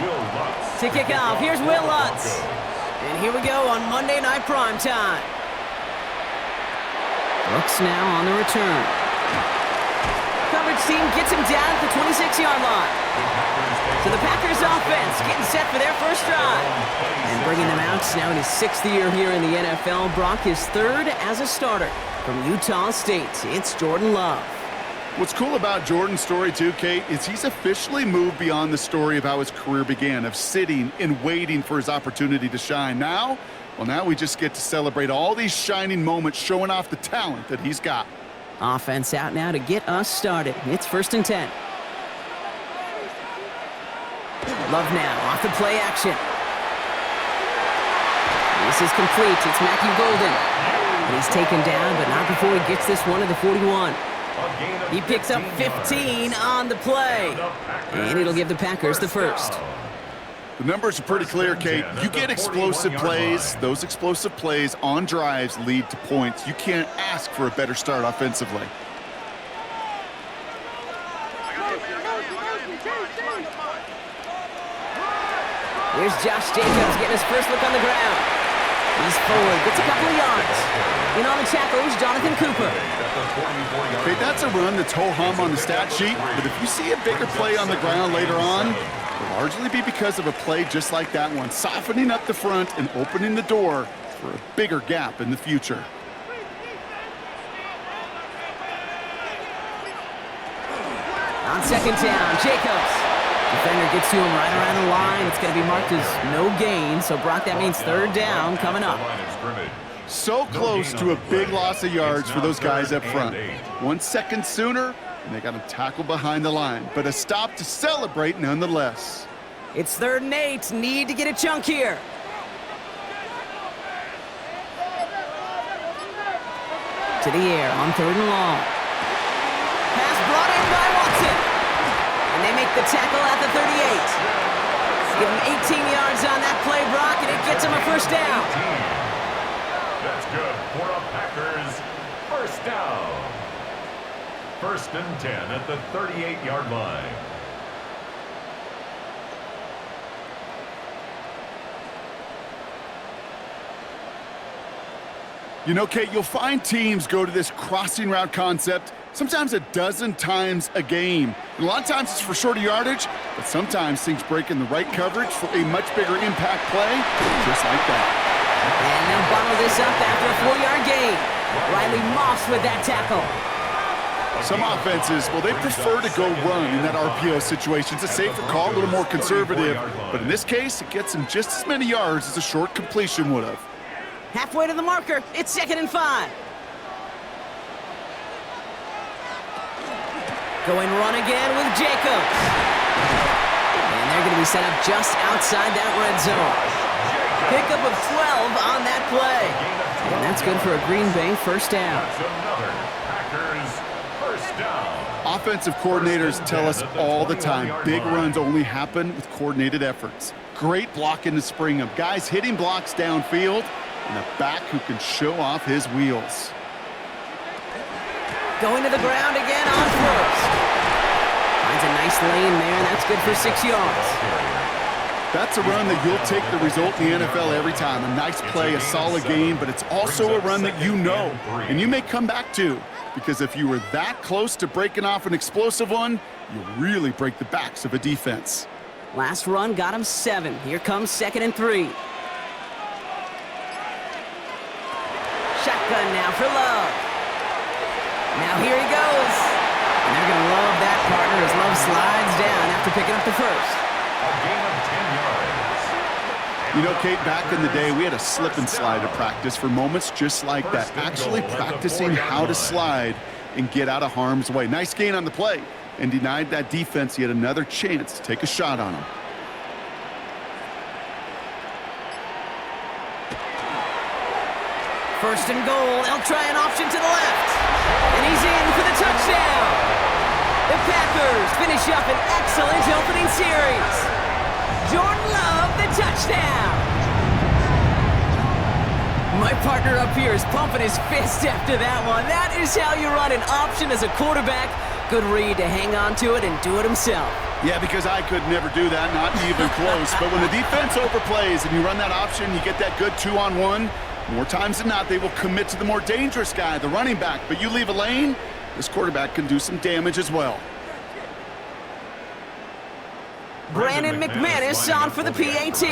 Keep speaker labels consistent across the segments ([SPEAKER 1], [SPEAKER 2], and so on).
[SPEAKER 1] To kick off, here's Will Lutz. And here we go on Monday Night Primetime. Brooks now on the return. Coverage team gets him down at the 26-yard line. So the Packers offense getting set for their first drive. And bringing them out now in his 6th year here in the NFL. Brock is 3rd as a starter from Utah State. It's Jordan Love.
[SPEAKER 2] What's cool about Jordan's story too, Kate, is he's officially moved beyond the story of how his career began, of sitting and waiting for his opportunity to shine. Now we just get to celebrate all these shining moments, showing off the talent that he's got.
[SPEAKER 1] Offense out now to get us started. It's 1st and 10. Love now off the play action. This is complete. It's Matthew Golden. And he's taken down, but not before he gets this one to the 41. He picks up 15 on the play. And it'll give the Packers the first.
[SPEAKER 2] The numbers are pretty clear, Kate. You get explosive plays. Those explosive plays on drives lead to points. You can't ask for a better start offensively.
[SPEAKER 1] Here's Josh Jacobs getting his first look on the ground. He's forward, gets a couple of yards. In on the tackles, Jonathan Cooper.
[SPEAKER 2] Okay, that's a run that's ho-hum on the stat sheet, but if you see a bigger play on the ground later on, it'll largely be because of a play just like that one, softening up the front and opening the door for a bigger gap in the future.
[SPEAKER 1] On 2nd down, Jacobs. Defender gets to him right around the line. It's going to be marked as no gain, so Brock, that means 3rd down coming up.
[SPEAKER 2] So close to a big loss of yards for those guys up front. 1 second sooner, and they got him tackled behind the line. But a stop to celebrate nonetheless.
[SPEAKER 1] It's 3rd and 8. Need to get a chunk here. To the air on 3rd and long. Pass brought in by Watson. And they make the tackle at the 38. Give him 18 yards on that play, Brock, and it gets him a first down.
[SPEAKER 3] That's good for a Packers first down. 1st and 10 at the 38-yard line.
[SPEAKER 2] You know, Kate, you'll find teams go to this crossing route concept sometimes a dozen times a game. And a lot of times it's for shorter yardage, but sometimes things break in the right coverage for a much bigger impact play, just like that.
[SPEAKER 1] And they'll bottle this up after a 4-yard gain. Riley Moss with that tackle.
[SPEAKER 2] Some offenses, well, they prefer to go run in that RPO situation. It's a safer call, a little more conservative. But in this case, it gets them just as many yards as a short completion would have.
[SPEAKER 1] Halfway to the marker. It's 2nd and 5. Going run again with Jacobs. And they're going to be set up just outside that red zone. Pickup of 12 on that play. And that's good for a Green Bay first down.
[SPEAKER 2] Offensive coordinators tell us all the time, big runs only happen with coordinated efforts. Great blocking to spring them. Guys hitting blocks downfield, and a back who can show off his wheels.
[SPEAKER 1] Going to the ground again on 1st. Finds a nice lane there, and that's good for 6 yards.
[SPEAKER 2] That's a run that you'll take the result in the NFL every time. A nice play, a solid game, but it's also a run that you know, and you may come back to. Because if you were that close to breaking off an explosive one, you'll really break the backs of a defense.
[SPEAKER 1] Last run got him 7. Here comes 2nd and 3. Shotgun now for Love. Now here he goes. And they're going to love that partner as Love slides down after picking up the first.
[SPEAKER 3] A gain of 10 yards.
[SPEAKER 2] You know, Kate, back in the day, we had a slip and slide at practice for moments just like that. Actually practicing how to slide and get out of harm's way. Nice gain on the play, and denied that defense yet another chance to take a shot on him.
[SPEAKER 1] First and goal, they'll try an option to the left. And he's in for the touchdown. The Packers finish up an excellent opening series. Jordan Love, the touchdown. My partner up here is pumping his fist after that one. That is how you run an option as a quarterback. Good read to hang on to it and do it himself.
[SPEAKER 2] Yeah, because I could never do that, not even close. But when the defense overplays and you run that option, you get that good 2-on-1, more times than not, they will commit to the more dangerous guy, the running back. But you leave a lane, this quarterback can do some damage as well.
[SPEAKER 1] Brandon McManus on for the PAT.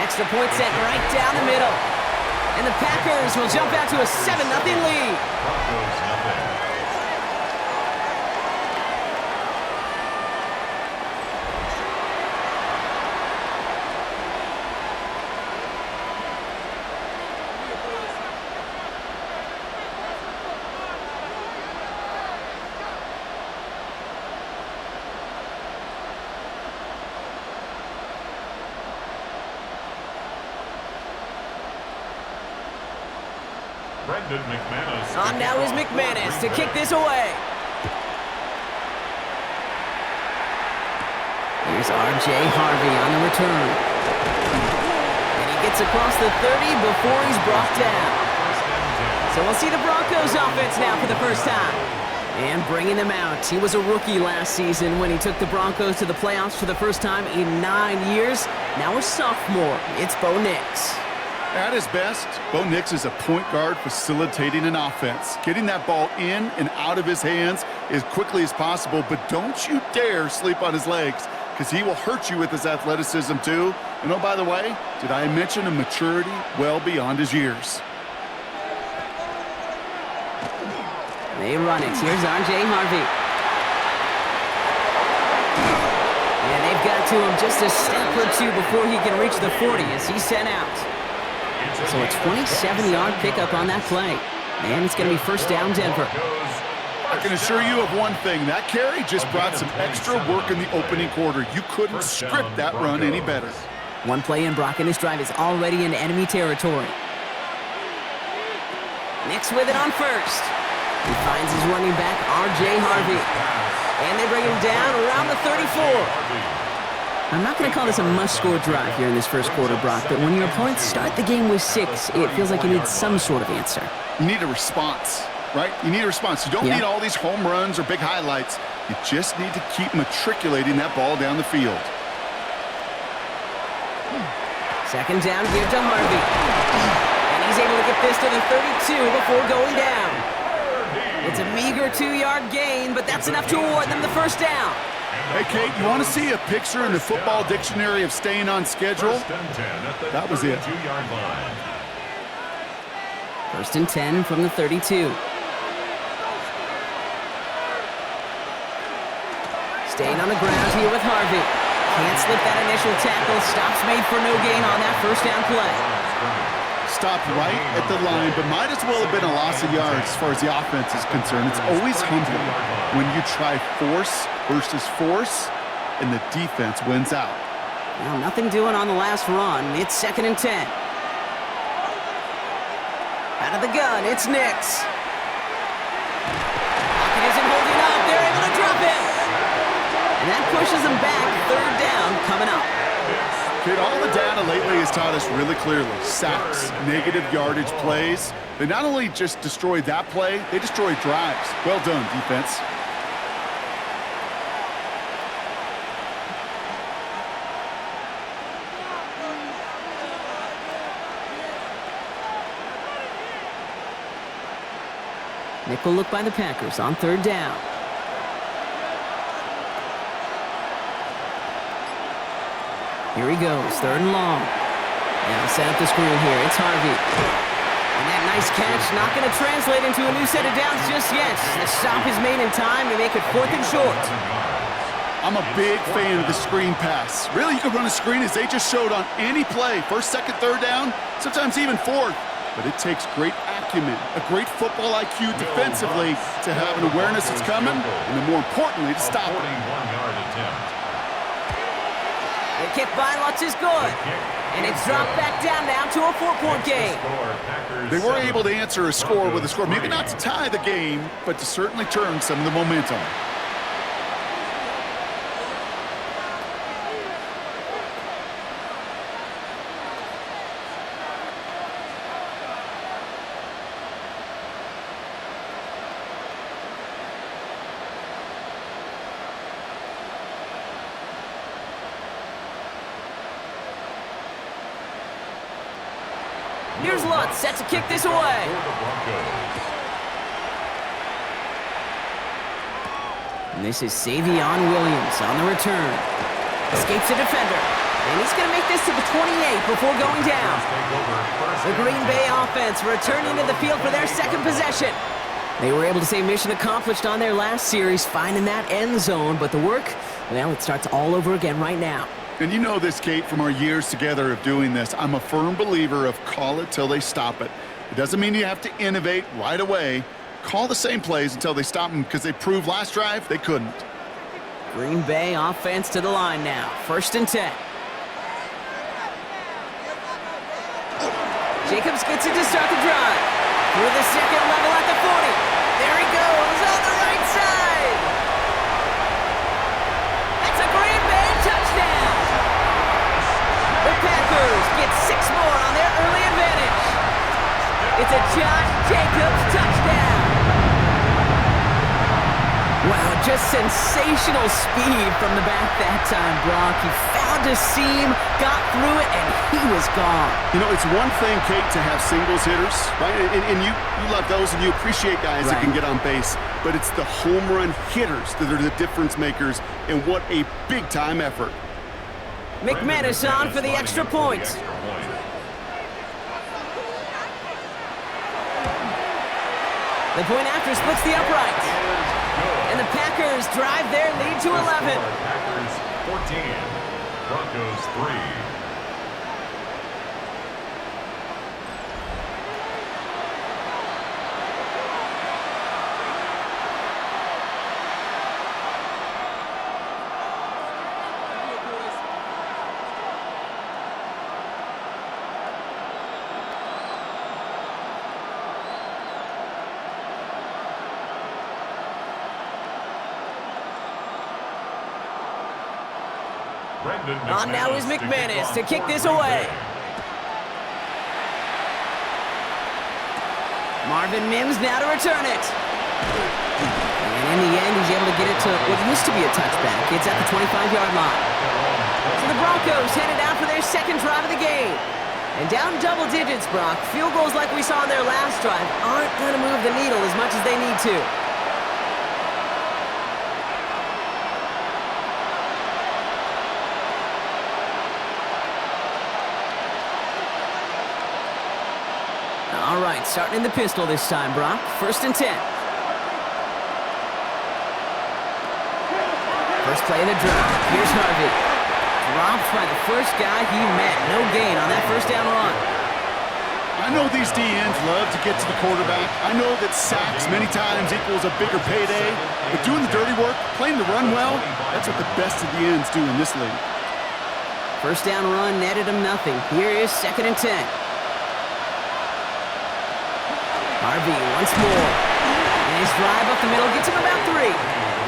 [SPEAKER 1] Extra point set right down the middle. And the Packers will jump out to a 7-0 lead.
[SPEAKER 3] Broncos nothing. Brendan McManus.
[SPEAKER 1] On now is McManus to kick this away. Here's R.J. Harvey on the return. And he gets across the 30 before he's brought down. So we'll see the Broncos offense now for the first time. And bringing them out. He was a rookie last season when he took the Broncos to the playoffs for the first time in 9 years. Now a sophomore. It's Bo Nix.
[SPEAKER 2] At his best, Bo Nix is a point guard facilitating an offense, getting that ball in and out of his hands as quickly as possible, but don't you dare sleep on his legs, because he will hurt you with his athleticism too. And oh, by the way, did I mention a maturity well beyond his years?
[SPEAKER 1] They run it. Here's R.J. Harvey. And they've got to him just a step or two before he can reach the 40 as he's sent out. So a 27-yard pickup on that play. And it's going to be first down, Denver.
[SPEAKER 2] I can assure you of one thing. That carry just brought some extra work in the opening quarter. You couldn't script that run any better.
[SPEAKER 1] One play in, Brock, and his drive is already in enemy territory. Nix with it on first. He finds his running back, R.J. Harvey. And they bring him down around the 34. I'm not going to call this a must-score drive here in this first quarter, Brock, but when your opponents start the game with 6, it feels like you need some sort of answer.
[SPEAKER 2] You need a response, right? You need a response. You don't need all these home runs or big highlights. You just need to keep matriculating that ball down the field.
[SPEAKER 1] Second down, give to Harvey. And he's able to get this to the 32 before going down. It's a meager 2-yard gain, but that's enough to award them the first down.
[SPEAKER 2] Hey, Kate, you want to see a picture in the football dictionary of staying on schedule? That was it.
[SPEAKER 1] First and 10 from the 32. Staying on the ground here with Harvey. Can't slip that initial tackle. Stops made for no gain on that first down play.
[SPEAKER 2] Stopped right at the line, but might as well have been a loss of yards as far as the offense is concerned. It's always humbling when you try force versus force, and the defense wins out.
[SPEAKER 1] Well, nothing doing on the last run. It's second and 10. Out of the gun, it's Nix. Pocket isn't holding up. They're able to drop him. And that pushes them back. Third down coming up.
[SPEAKER 2] Kid, all the data lately has taught us really clearly. Sacks, negative yardage plays. They not only just destroy that play, they destroy drives. Well done, defense.
[SPEAKER 1] Nickel look by the Packers on third down. Here he goes, third and long. Now set up the screen here, it's Harvey. And that nice catch not going to translate into a new set of downs just yet. The stop is made in time to make it fourth and short.
[SPEAKER 2] I'm a big fan of the screen pass. Really, you can run a screen as they just showed on any play. First, second, third down, sometimes even fourth. But it takes great acumen, a great football IQ defensively to have an awareness it's coming, and then more importantly, to stop it.
[SPEAKER 1] The kick by Lutz is good. And it's dropped back down now to a 4-point game.
[SPEAKER 2] They were able to answer a score with a score, maybe not to tie the game, but to certainly turn some of the momentum.
[SPEAKER 1] Here's Lutz set to kick this away. And this is Savion Williams on the return. Escapes the defender. And he's going to make this to the 28 before going down. The Green Bay offense returning to the field for their second possession. They were able to say mission accomplished on their last series, finding that end zone. But the work, well, it starts all over again right now.
[SPEAKER 2] And you know this, Kate, from our years together of doing this. I'm a firm believer of call it till they stop it. It doesn't mean you have to innovate right away. Call the same plays until they stop them, because they proved last drive they couldn't.
[SPEAKER 1] Green Bay offense to the line now. 1st and 10. Jacobs gets it to start the drive. Through the second level at the 40. There he goes on the right side. That's a Green Bay touchdown. The Packers get 6 more on their early advantage. It's a Josh Jacobs touchdown. Wow, just sensational speed from the back that time, Brock. He found a seam, got through it, and he was gone.
[SPEAKER 2] You know, it's one thing, Kate, to have singles hitters, right? And you love those, and you appreciate guys that can get on base. But it's the home run hitters that are the difference makers, and what a big-time effort.
[SPEAKER 1] McManus on for the extra point. The point after splits the uprights. And the Packers drive their lead to 11.
[SPEAKER 3] Packers 14, Broncos 3.
[SPEAKER 1] On now is McManus to kick this away. Marvin Mims now to return it. And in the end, he's able to get it to what used to be a touchback. It's at the 25-yard line. So the Broncos headed out for their second drive of the game. And down double digits, Brock. Field goals like we saw on their last drive aren't going to move the needle as much as they need to. All right, starting in the pistol this time, Brock. 1st and 10. First play of the drive. Here's Harvey. Dropped by the first guy he met. No gain on that first down run.
[SPEAKER 2] I know these DNs love to get to the quarterback. I know that sacks many times equals a bigger payday. But doing the dirty work, playing the run well, that's what the best of the ends do in this league.
[SPEAKER 1] First down run netted him nothing. Here is 2nd and 10. Harvey once more. Nice drive up the middle, gets him about 3.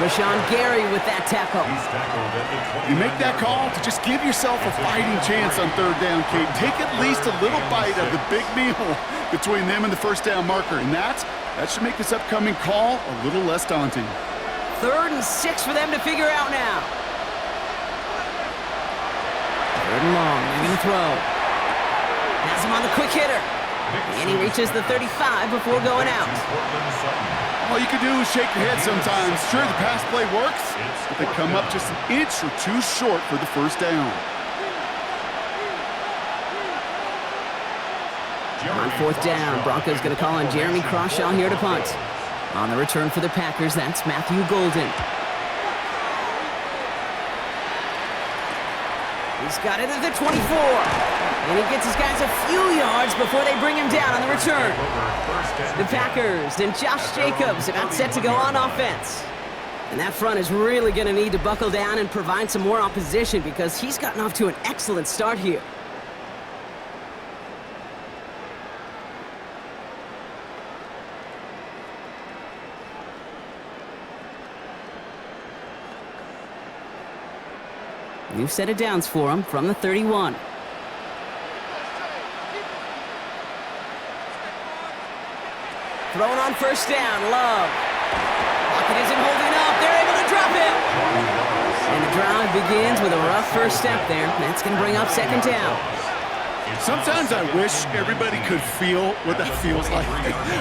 [SPEAKER 1] Rashawn Gary with that tackle.
[SPEAKER 2] You make that call to just give yourself a fighting chance on 3rd down, Kate. Take at least a little bite of the big meal between them and the first down marker. And that should make this upcoming call a little less daunting.
[SPEAKER 1] 3rd and 6 for them to figure out now. 3rd and long, they're going to throw. Has him on the quick hitter. And he reaches the 35 before going out.
[SPEAKER 2] All you can do is shake your head sometimes. Sure, the pass play works, but they come up just an inch or 2 short for the first down.
[SPEAKER 1] 4th down. Broncos going to call on Jeremy Crawshaw here to punt. On the return for the Packers, that's Matthew Golden. He's got it at the 24. And he gets his guys a few yards before they bring him down on the return. The Packers and Josh Jacobs about set to go on offense. And that front is really going to need to buckle down and provide some more opposition because he's gotten off to an excellent start here. New set of downs for him from the 31. Thrown on first down, Love. Lockett isn't holding up. They're able to drop him. And the drive begins with a rough first step there. That's going to bring up 2nd down.
[SPEAKER 2] Sometimes I wish everybody could feel what that feels like.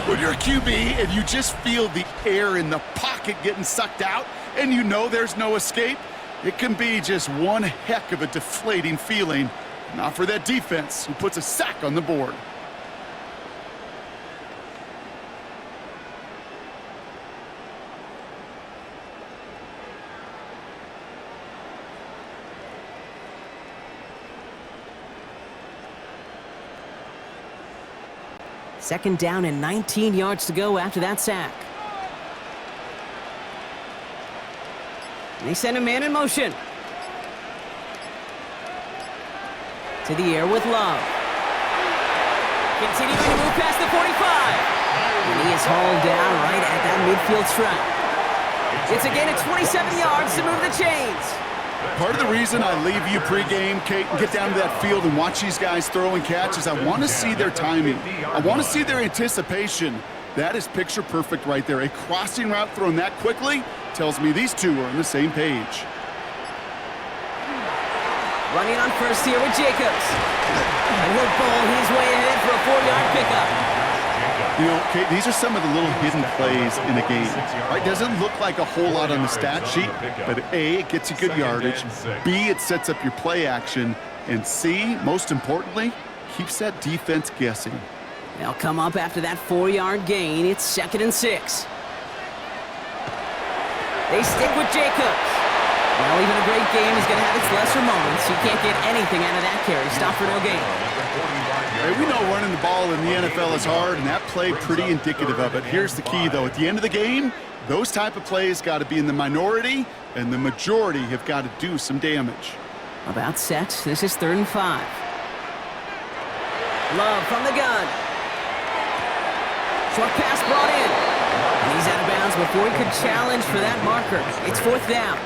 [SPEAKER 2] When you're a QB and you just feel the air in the pocket getting sucked out and you know there's no escape, it can be just one heck of a deflating feeling. Not for that defense who puts a sack on the board.
[SPEAKER 1] Second down and 19 yards to go after that sack. They send a man in motion. To the air with Love. Continuing to move past the 45. And he is hauled down right at that midfield stripe. It's a gain of 27 yards to move the chains.
[SPEAKER 2] Part of the reason I leave you pregame, Kate, and get down to that field and watch these guys throw and catch is I want to see their timing. I want to see their anticipation. That is picture perfect right there. A crossing route thrown that quickly tells me these two are on the same page.
[SPEAKER 1] Running on first here with Jacobs. And he'll bowl his way ahead for a 4-yard pickup.
[SPEAKER 2] You know, Kate, these are some of the little hidden plays in the game. Right? Doesn't look like a whole lot on the stat sheet, but A, it gets you good yardage. B, it sets up your play action. And C, most importantly, keeps that defense guessing.
[SPEAKER 1] They'll come up after that 4-yard gain. It's 2nd and 6. They stick with Jacobs. Well, even a great game is going to have its lesser moments. You can't get anything out of that carry. Stop for no gain.
[SPEAKER 2] Hey, we know running the ball in the NFL is hard, and that play pretty indicative of it. Here's the key, though. At the end of the game, those type of plays got to be in the minority, and the majority have got to do some damage.
[SPEAKER 1] About set. This is 3rd and 5. Love from the gun. Short pass brought in. And he's out of bounds before he could challenge for that marker. It's 4th down.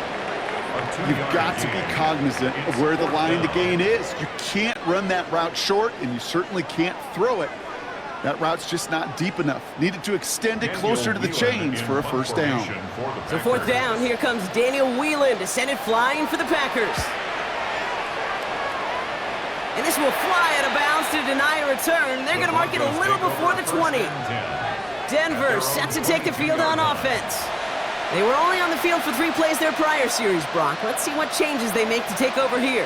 [SPEAKER 2] You've got to be cognizant of where the line to gain is. You can't run that route short, and you certainly can't throw it. That route's just not deep enough. Needed to extend it closer to the chains for a 1st down.
[SPEAKER 1] So 4th down, here comes Daniel Whelan to send it flying for the Packers. And this will fly out of bounds to deny a return. They're going to mark it a little before the 20. Denver set to take the field on offense. They were only on the field for 3 plays their prior series, Brock. Let's see what changes they make to take over here.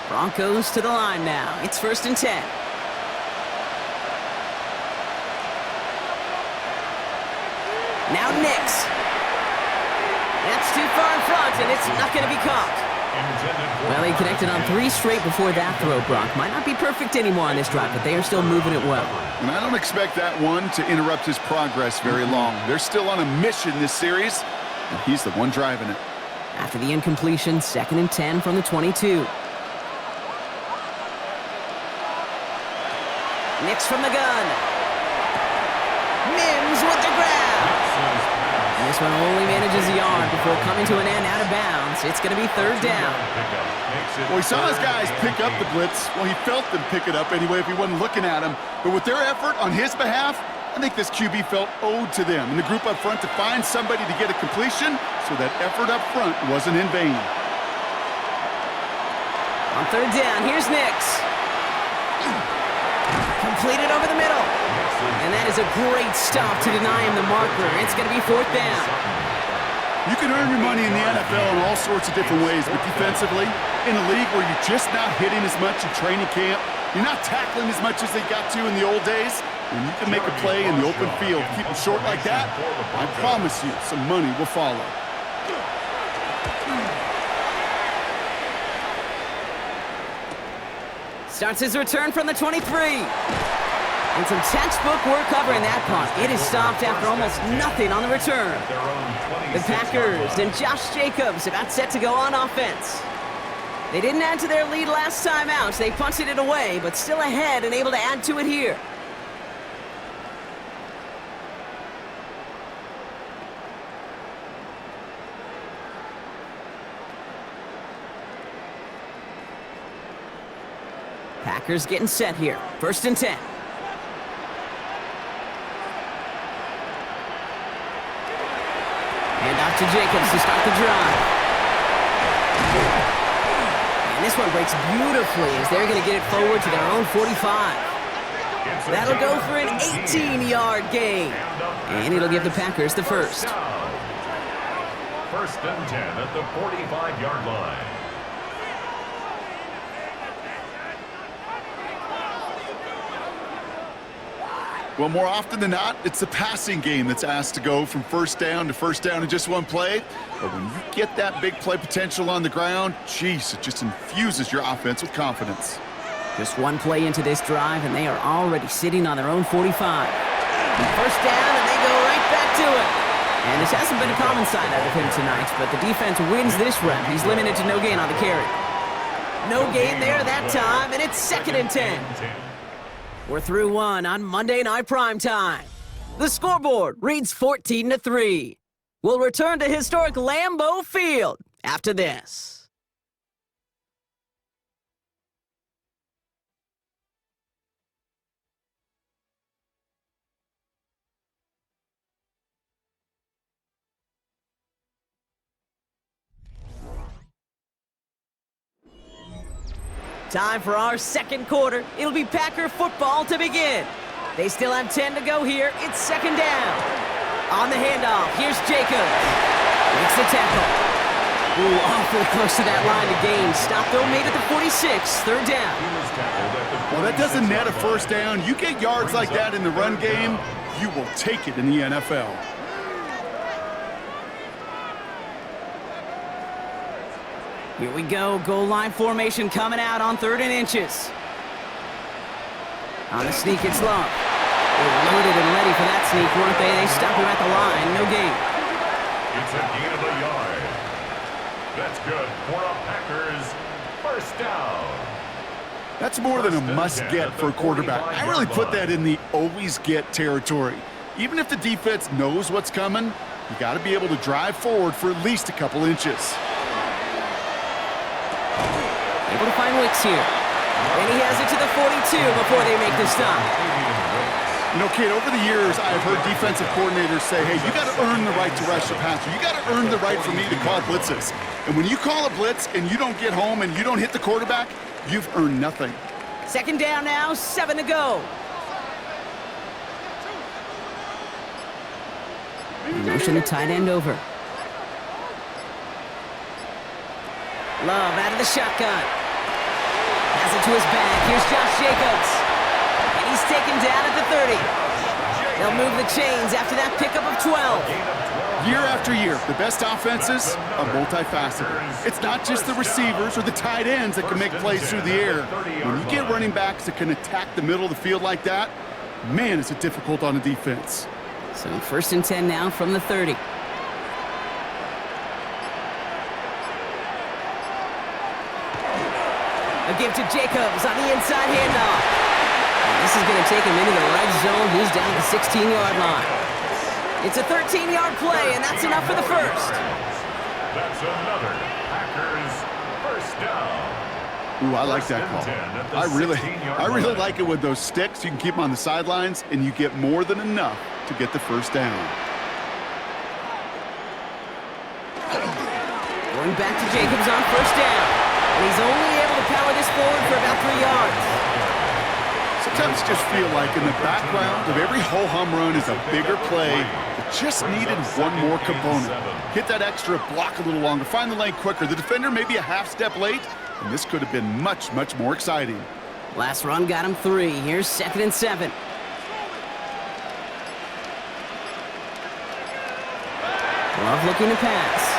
[SPEAKER 1] Broncos to the line now. It's 1st and 10. Now Nix. That's too far in front, and it's not going to be caught. Well, he connected on 3 straight before that throw, Brock. Might not be perfect anymore on this drive, but they are still moving it well.
[SPEAKER 2] And I don't expect that one to interrupt his progress very long. They're still on a mission this series, and he's the one driving it.
[SPEAKER 1] After the incompletion, 2nd and 10 from the 22. Nix from the gun. Mims with the grab. And this one only manages a yard before coming to an end out of bounds. It's going to be 3rd down.
[SPEAKER 2] Well, he saw his guys pick up the blitz. Well, he felt them pick it up anyway if he wasn't looking at him. But with their effort on his behalf, I think this QB felt owed to them and the group up front to find somebody to get a completion so that effort up front wasn't in vain.
[SPEAKER 1] On 3rd down, here's Nix. Completed over the middle. And that is a great stop to deny him the marker. It's going to be 4th down.
[SPEAKER 2] You can earn your money in the NFL in all sorts of different ways, but defensively, in a league where you're just not hitting as much in training camp, you're not tackling as much as they got to in the old days, and you can make a play in the open field. Keep it short like that, I promise you some money will follow.
[SPEAKER 1] Starts his return from the 23. And some textbook work covering that punt. It is stopped after almost nothing on the return. The Packers and Josh Jacobs about set to go on offense. They didn't add to their lead last time out. They punted it away, but still ahead and able to add to it here. Packers getting set here. 1st and 10. And off to Jacobs to start the drive. And this one breaks beautifully as they're going to get it forward to their own 45. That'll go for an 18-yard gain. And it'll give the Packers the first.
[SPEAKER 3] First and 10 at the 45-yard line.
[SPEAKER 2] Well, more often than not, it's the passing game that's asked to go from first down in just one play. But when you get that big play potential on the ground, geez, it just infuses your offense with confidence.
[SPEAKER 1] Just one play into this drive, and they are already sitting on their own 45. First down, and they go right back to it. And this hasn't been a common side out of him tonight, but the defense wins this rep. He's limited to no gain on the carry. No gain there that time, and it's 2nd and 10. We're through one on Monday Night Primetime. The scoreboard reads 14-3. We'll return to historic Lambeau Field after this. Time for our second quarter. It'll be Packer football to begin. They still have 10 to go here. It's 2nd down. On the handoff, here's Jacobs. Makes the tackle. Ooh, awfully close to that line to gain. Stop though, made it to 46. 3rd down.
[SPEAKER 2] Well, that doesn't net a first down. You get yards like that in the run game, you will take it in the NFL.
[SPEAKER 1] Here we go, goal line formation coming out on 3rd and inches. On the sneak, it's Love. They're loaded and ready for that sneak, weren't they? They stop him at the line, no gain.
[SPEAKER 3] It's a gain of a yard. That's good for a Packers first down.
[SPEAKER 2] That's more than a must-get for a quarterback. I really put that in the always-get territory. Even if the defense knows what's coming, you got to be able to drive forward for at least a couple inches.
[SPEAKER 1] Able to find Wicks here. And he has it to the 42 before they make the stop.
[SPEAKER 2] You know, Kate, over the years, I've heard defensive coordinators say, hey, you got to earn the right to rush the passer. You got to earn the right for me to call blitzes. And when you call a blitz and you don't get home and you don't hit the quarterback, you've earned nothing.
[SPEAKER 1] 2nd down now, 7 to go. Motion the tight end over. Love out of the shotgun. Has it to his back. Here's Josh Jacobs. And he's taken down at the 30. They'll move the chains after that pickup of 12.
[SPEAKER 2] Year after year, the best offenses are multifaceted. It's not just the receivers or the tight ends that can make plays through the air. When you get running backs that can attack the middle of the field like that, man, is it difficult on the defense.
[SPEAKER 1] So 1st and 10 now from the 30. A give to Jacobs on the inside handoff. And this is going to take him into the red zone. He's down the 16-yard line. It's a 13-yard play, and that's enough for the first.
[SPEAKER 3] That's another Packers first down.
[SPEAKER 2] Ooh, I like that call. I really like it with those sticks. You can keep them on the sidelines, and you get more than enough to get the first down.
[SPEAKER 1] Going back to Jacobs on 1st down. And he's only able to power this forward for about 3 yards.
[SPEAKER 2] Sometimes just feel like in the background of every ho-hum run is a bigger play that just needed one more component. Hit that extra block a little longer, find the lane quicker. The defender may be a half step late, and this could have been much, much more exciting.
[SPEAKER 1] Last run got him 3. Here's 2nd and 7. Love looking to pass.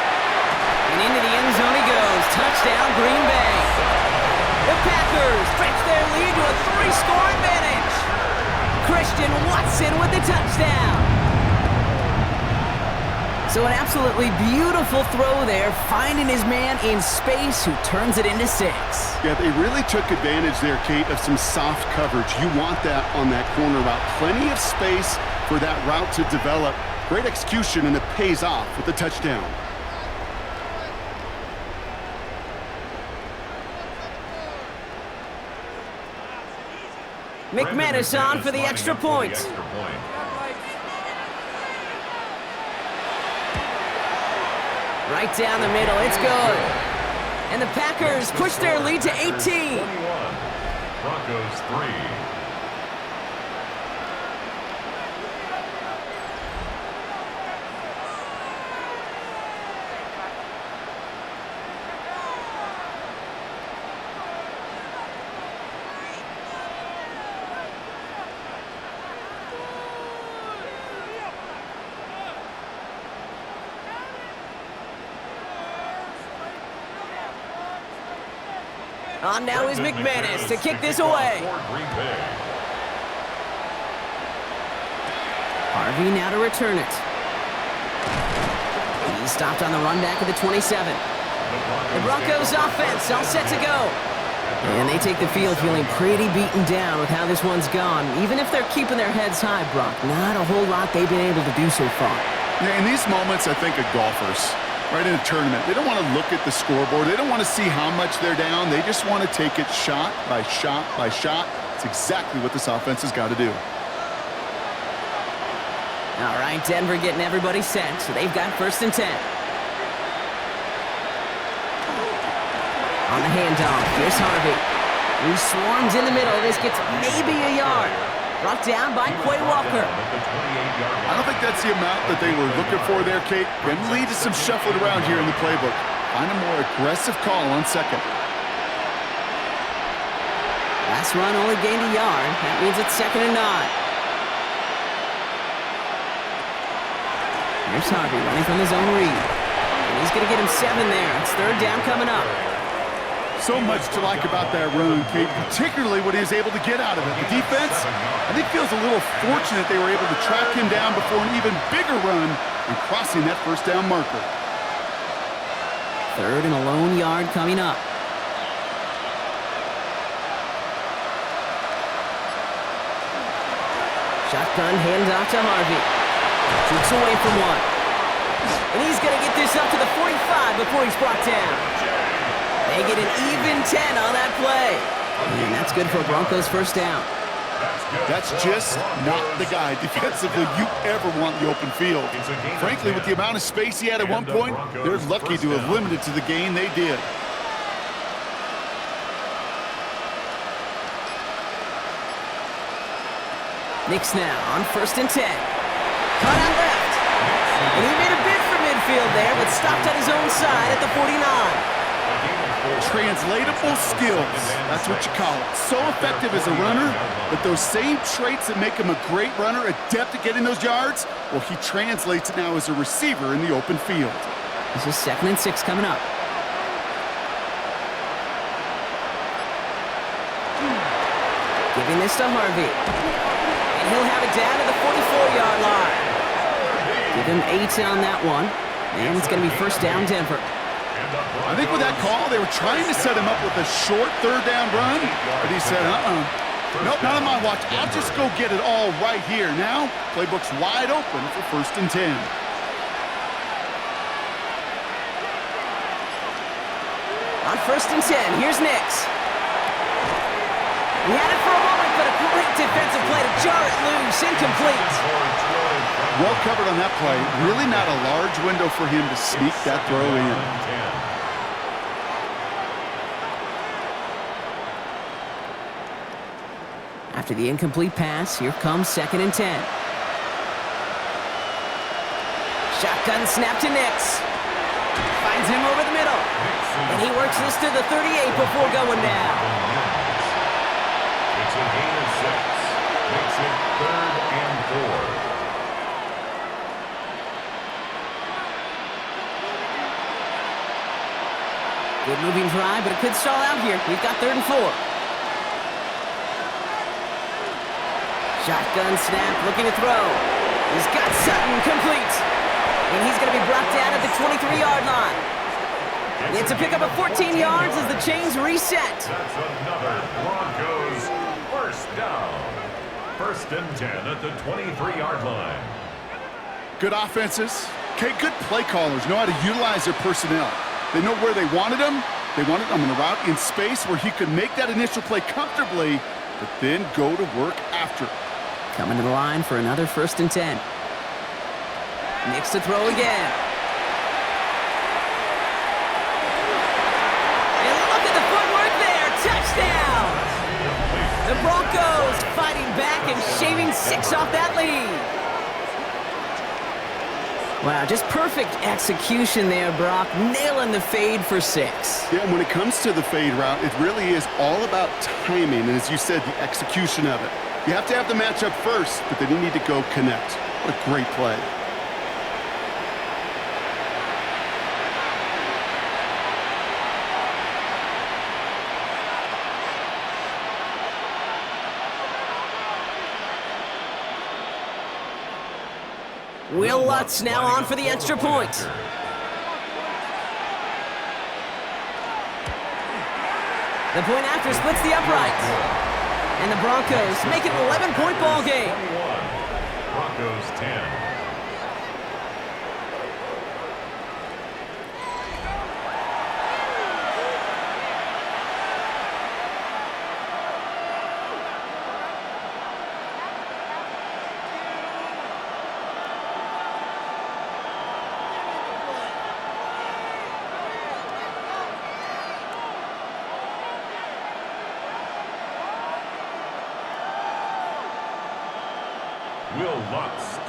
[SPEAKER 1] And into the end zone he goes. Touchdown, Green Bay. The Packers stretch their lead to a 3-score advantage. Christian Watson with the touchdown. So an absolutely beautiful throw there, finding his man in space who turns it into 6.
[SPEAKER 2] Yeah, they really took advantage there, Kate, of some soft coverage. You want that on that corner route. Plenty of space for that route to develop. Great execution, and it pays off with the touchdown.
[SPEAKER 1] McManus on for the extra point. Right down the middle. It's good. And the Packers push their lead to 18.
[SPEAKER 3] 21. Broncos 3.
[SPEAKER 1] On now is McManus to kick this away. Harvey now to return it. He's stopped on the run back of the 27. The Broncos offense all set to go. And they take the field feeling pretty beaten down with how this one's gone. Even if they're keeping their heads high, Brock, not a whole lot they've been able to do so far.
[SPEAKER 2] Yeah, in these moments, I think of golfers. Right in a tournament, they don't want to look at the scoreboard. They don't want to see how much they're down. They just want to take it shot by shot by shot. It's exactly what this offense has got to do.
[SPEAKER 1] All right, Denver getting everybody set, so they've got 1st and 10. On the handoff, here's Harvey. He swarms in the middle. This gets maybe a yard. Brought down by Quay Walker.
[SPEAKER 2] I don't think that's the amount that they were looking for there, Kate. Can lead to some shuffling around here in the playbook. Find a more aggressive call on 2nd.
[SPEAKER 1] Last run only gained a yard. That means it's 2nd and 9. Here's Harvey running from his own read. And he's going to get him 7 there. It's 3rd down coming up.
[SPEAKER 2] So much to like about that run, Kate, particularly what he was able to get out of it. The defense, I think, feels a little fortunate they were able to track him down before an even bigger run and crossing that 1st down marker.
[SPEAKER 1] 3rd and a lone yard coming up. Shotgun handoff to Harvey. Shoots away from one. And he's going to get this up to the 45 before he's brought down. They get an even 10 on that play. And that's good for Broncos 1st down.
[SPEAKER 2] That's just not the guy defensively you ever want in the open field. Frankly, with the amount of space he had at one point, they're lucky to have limited to the gain they did.
[SPEAKER 1] Knicks now on 1st and 10. Caught out left. And he made a bid for midfield there, but stopped on his own side at the 49.
[SPEAKER 2] Translatable skills. That's what you call it. So effective as a runner, but those same traits that make him a great runner, adept at getting those yards, well, he translates it now as a receiver in the open field.
[SPEAKER 1] This is 2nd and 6 coming up. Giving this to Harvey. And he'll have it down to the 44-yard line. Give him 8 on that one. And it's going to be 1st down Denver.
[SPEAKER 2] I think with that call, they were trying to set him up with a short 3rd down run, but he said, nope, not on my watch. I'll just go get it all right here. Now, playbook's wide open for 1st and 10.
[SPEAKER 1] On 1st and 10, here's Nix. He had it for a moment, but a great defensive play to jar it loose, incomplete.
[SPEAKER 2] Well covered on that play. Really not a large window for him to sneak that throw in.
[SPEAKER 1] After the incomplete pass, here comes 2nd and 10. Shotgun snap to Nix. Finds him over the middle. And he works this to the 38 before going down.
[SPEAKER 3] It's a gain of 6. Makes it 3rd and 4.
[SPEAKER 1] Good moving drive, but it could stall out here. We've got 3rd and 4. Shotgun snap, looking to throw. He's got Sutton complete. And he's going to be brought down at the 23-yard line. It's a pickup of 14 yards as the chains reset.
[SPEAKER 3] That's another Broncos 1st down. 1st and 10 at the 23-yard line.
[SPEAKER 2] Good offenses. Okay, good play callers know how to utilize their personnel. They know where they wanted him. They wanted him in a route in space where he could make that initial play comfortably, but then go to work after.
[SPEAKER 1] Coming to the line for another 1st and 10. Nix to throw again. The Broncos fighting back and shaving 6 off that lead. Wow, just perfect execution there, Brock. Nailing the fade for 6.
[SPEAKER 2] Yeah, and when it comes to the fade route, it really is all about timing, and as you said, the execution of it. You have to have the matchup first, but then you need to go connect. What a great play.
[SPEAKER 1] Will Lutz now on for the extra point. The point after splits the upright. And the Broncos make it an 11-point ball game.
[SPEAKER 3] Broncos 10.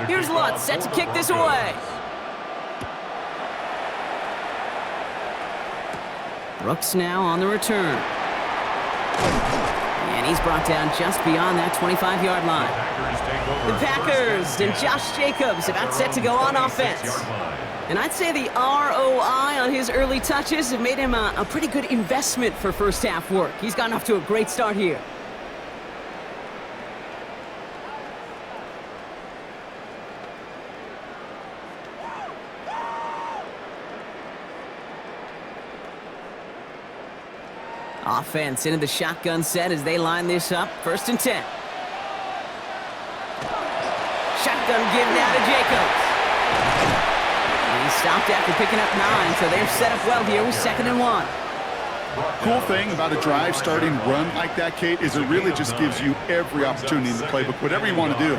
[SPEAKER 1] Here's Lutz set to kick this away. Brooks now on the return. And he's brought down just beyond that 25-yard line. The Packers and Josh Jacobs about set to go on offense. And I'd say the ROI on his early touches have made him a pretty good investment for first half work. He's gotten off to a great start here. Offense into the shotgun set as they line this up. 1st and 10. Shotgun give now to Jacobs. And he stopped after picking up 9, so they're set up well here with 2nd and 1.
[SPEAKER 2] Cool thing about a drive starting run like that, Kate, is it really just gives you every opportunity in the playbook, whatever you want to do.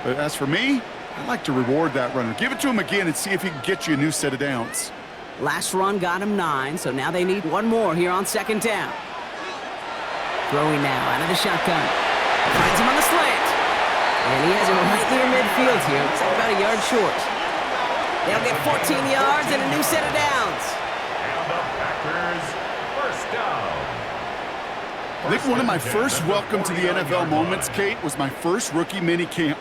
[SPEAKER 2] But as for me, I like to reward that runner. Give it to him again and see if he can get you a new set of downs.
[SPEAKER 1] Last run got him 9, so now they need one more here on 2nd down. Throwing now out of the shotgun. Finds him on the slant. And he has him right near midfield here. Looks like about a yard short. They'll get 14 yards and a new set of downs.
[SPEAKER 3] And the Packers, 1st down.
[SPEAKER 2] I think one of my first welcome to the NFL moments, Kate, was my first rookie mini camp.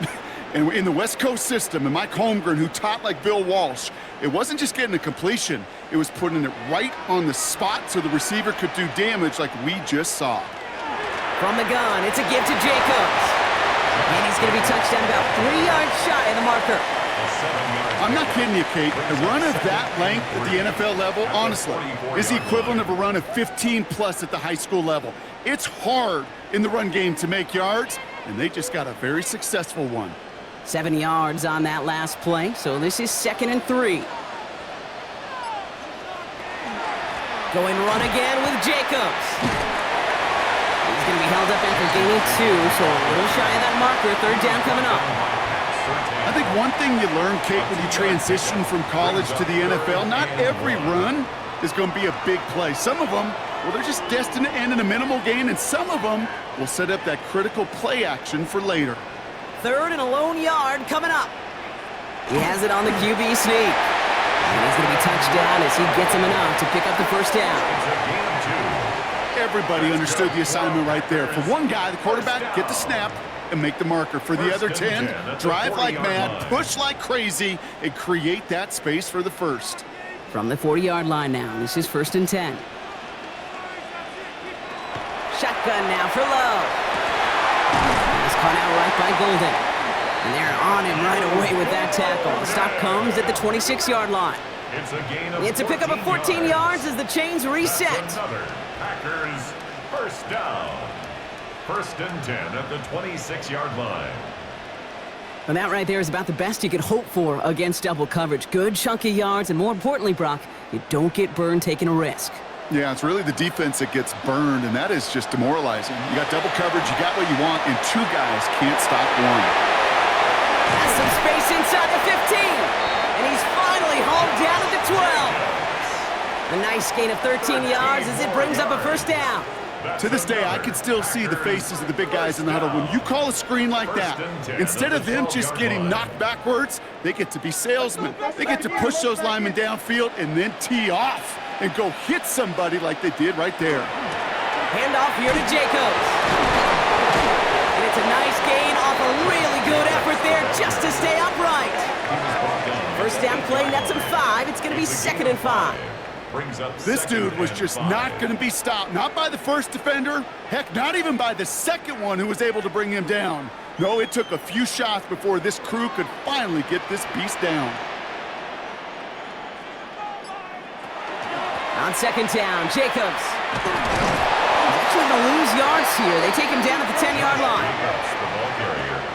[SPEAKER 2] And in the West Coast system, and Mike Holmgren, who taught like Bill Walsh, it wasn't just getting a completion. It was putting it right on the spot so the receiver could do damage like we just saw.
[SPEAKER 1] From the gun, it's a give to Jacobs. And he's going to be touched down about 3 yards shy of the marker.
[SPEAKER 2] I'm not kidding you, Kate. A run of that length at the NFL level, honestly, is the equivalent of a run of 15-plus at the high school level. It's hard in the run game to make yards, and they just got a very successful one.
[SPEAKER 1] 7 yards on that last play, so this is 2nd and 3. Going run again with Jacobs. He's going to be held up after gaining 2, so a little shy of that marker. 3rd down coming up.
[SPEAKER 2] I think one thing you learn, Kate, when you transition from college to the NFL, not every run is going to be a big play. Some of them, well, they're just destined to end in a minimal gain, and some of them will set up that critical play action for later. 3rd and a lone yard coming up. He has it on the QB sneak. And he's going to be touched down as he gets him enough to pick up the 1st down. Everybody understood the assignment right there. For one guy, the quarterback, get the snap and make the marker. For the other 10, drive like mad, push like crazy, and create that space for the 1st. From the 40-yard line now, this is 1st and 10. Shotgun now for Lowe. He's caught out right by Golden. And they're on him right away with that tackle. The stop comes at the 26-yard line. It's a pickup of 14 yards as the chains reset.
[SPEAKER 3] Packers, 1st down. 1st and 10 at the 26-yard line.
[SPEAKER 1] And that right there is about the best you could hope for against double coverage. Good chunky yards, and more importantly, Brock, you don't get burned taking a risk.
[SPEAKER 2] Yeah, it's really the defense that gets burned, and that is just demoralizing. You got double coverage, you got what you want, and 2 guys can't stop one.
[SPEAKER 1] Has some space inside the 15, and he's finally hauled down at the 12. A nice gain of 13 yards as it brings up a 1st down.
[SPEAKER 2] To this day, I can still see the faces of the big guys in the huddle. When you call a screen like that, instead of them just getting knocked backwards, they get to be salesmen. They get to push those linemen downfield and then tee off and go hit somebody like they did right there.
[SPEAKER 1] Handoff here to Jacobs. And it's a nice gain off a really good effort there just to stay upright. First down play, nets him 5. It's going to be 2nd and 5.
[SPEAKER 2] This dude was just not going to be stopped. Not by the first defender. Heck, not even by the second one who was able to bring him down. No, it took a few shots before this crew could finally get this beast down.
[SPEAKER 1] On 2nd down, Jacobs. He's actually going to lose yards here. They take him down at the 10-yard line.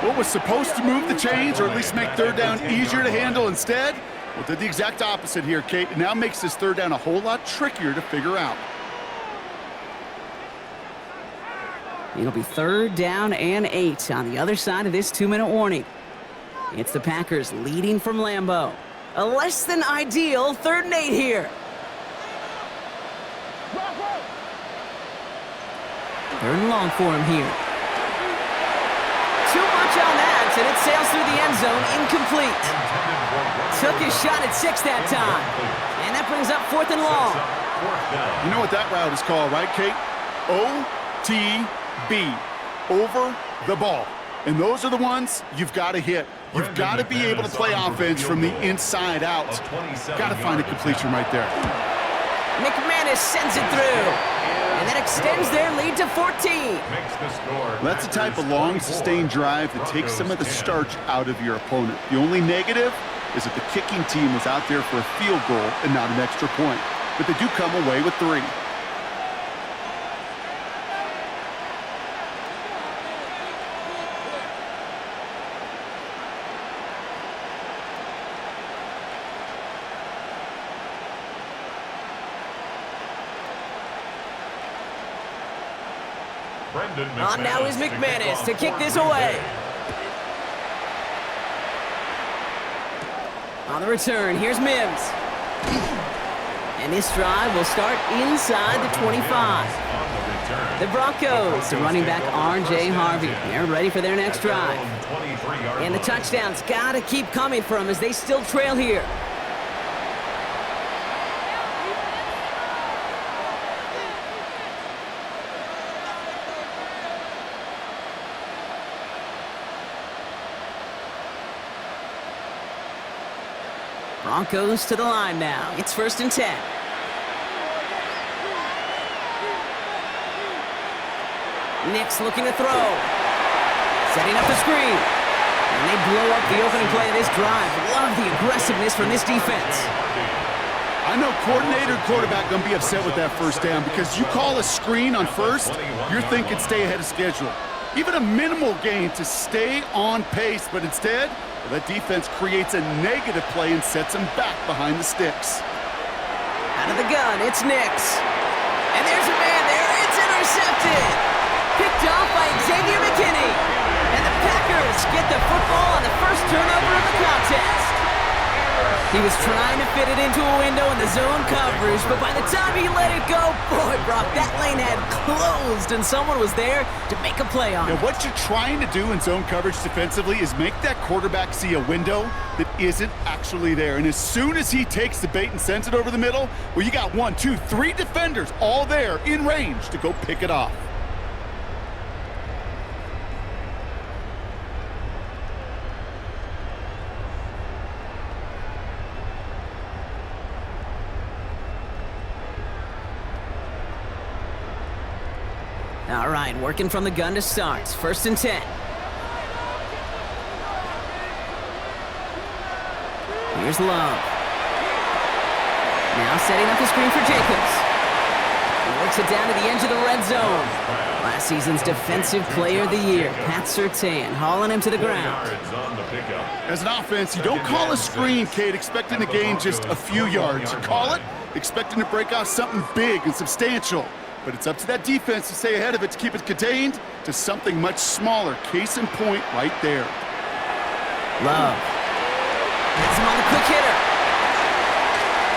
[SPEAKER 2] What was supposed to move the chains or at least make 3rd down easier to handle instead? Well, did the exact opposite here, Kate. It now makes this 3rd down a whole lot trickier to figure out.
[SPEAKER 1] It'll be 3rd down and 8 on the other side of this 2-minute warning. It's the Packers leading from Lambeau. A less than ideal 3rd and 8 here. 3rd and long for him here. Too much on that, and it sails through the end zone, incomplete. Took his shot at 6 that time. And that brings up 4th and long.
[SPEAKER 2] You know what that route is called, right, Kate? OTB, over the ball. And those are the ones you've got to hit. You've got to be able to play offense from the inside out. Got to find a completion right there.
[SPEAKER 1] McManus sends it through. And that extends their lead to 14.
[SPEAKER 2] That's the type of long, sustained drive that takes some of the starch out of your opponent. The only negative is that the kicking team was out there for a field goal and not an extra point. But they do come away with 3.
[SPEAKER 1] On now is McManus to kick this away. On the return, here's Mims. And this drive will start inside the 25. The Broncos, the running back R.J. Harvey. They're ready for their next drive. And the touchdowns got to keep coming for them as they still trail here. Broncos to the line now. It's 1st and 10. Nix looking to throw. Setting up the screen. And they blow up the opening play of this drive. Love the aggressiveness from this defense.
[SPEAKER 2] I know coordinator and quarterback going to be upset with that 1st down because you call a screen on 1st, you're thinking stay ahead of schedule. Even a minimal gain to stay on pace, but instead, well, that defense creates a negative play and sets them back behind the sticks.
[SPEAKER 1] Out of the gun, it's Nix. And there's a man there. It's intercepted. Picked off by Xavier McKinney. And the Packers get the football on the first turnover of the contest. He was trying to fit it into a window in the zone coverage, but by the time he let it go, boy, Brock, that lane had closed, and someone was there to make a play on it.
[SPEAKER 2] Now, what you're trying to do in zone coverage defensively is make that quarterback see a window that isn't actually there. And as soon as he takes the bait and sends it over the middle, well, you got 1, 2, 3 defenders all there in range to go pick it off.
[SPEAKER 1] All right, working from the gun to start. 1st and 10. Here's Love. Now setting up the screen for Jacobs. He works it down to the edge of the red zone. Last season's Defensive Player of the Year, Pat Surtain, hauling him to the ground.
[SPEAKER 2] As an offense, you don't call a screen, Kate, expecting to gain just a few yards. You call it expecting to break out something big and substantial. But it's up to that defense to stay ahead of it, to keep it contained to something much smaller. Case in point right there.
[SPEAKER 1] Love. Has him on the quick hitter.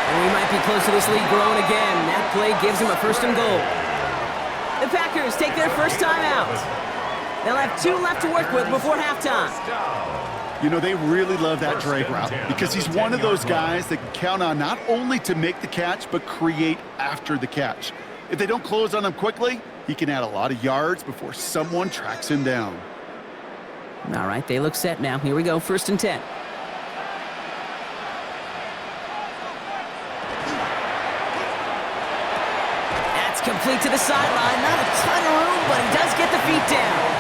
[SPEAKER 1] And we might be close to this lead growing again. That play gives him a 1st and goal. The Packers take their first time out. They'll have 2 left to work with before halftime.
[SPEAKER 2] You know, they really love that drag route because he's one of those guys that can count on not only to make the catch, but create after the catch. If they don't close on him quickly, he can add a lot of yards before someone tracks him down.
[SPEAKER 1] All right, they look set now. Here we go, 1st and 10. That's complete to the sideline. Not a ton of room, but he does get the feet down.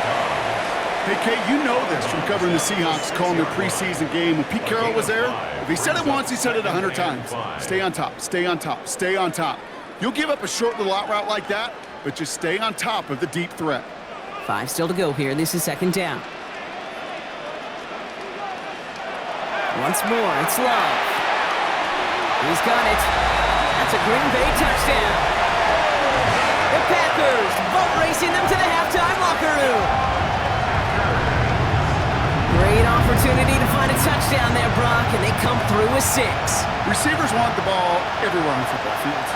[SPEAKER 2] Hey, Kate, you know this from covering the Seahawks, calling their preseason game. When Pete Carroll was there, if he said it once, he said it 100 times. Stay on top, stay on top, stay on top. You'll give up a short little out route like that, but just stay on top of the deep threat.
[SPEAKER 1] 5 still to go here. This is 2nd down. Once more, it's Love. He's got it. That's a Green Bay touchdown. The Packers boat racing them to the halftime locker room. Great opportunity to find a touchdown there, Brock, and they come through with 6.
[SPEAKER 2] Receivers want the ball everywhere on the football field.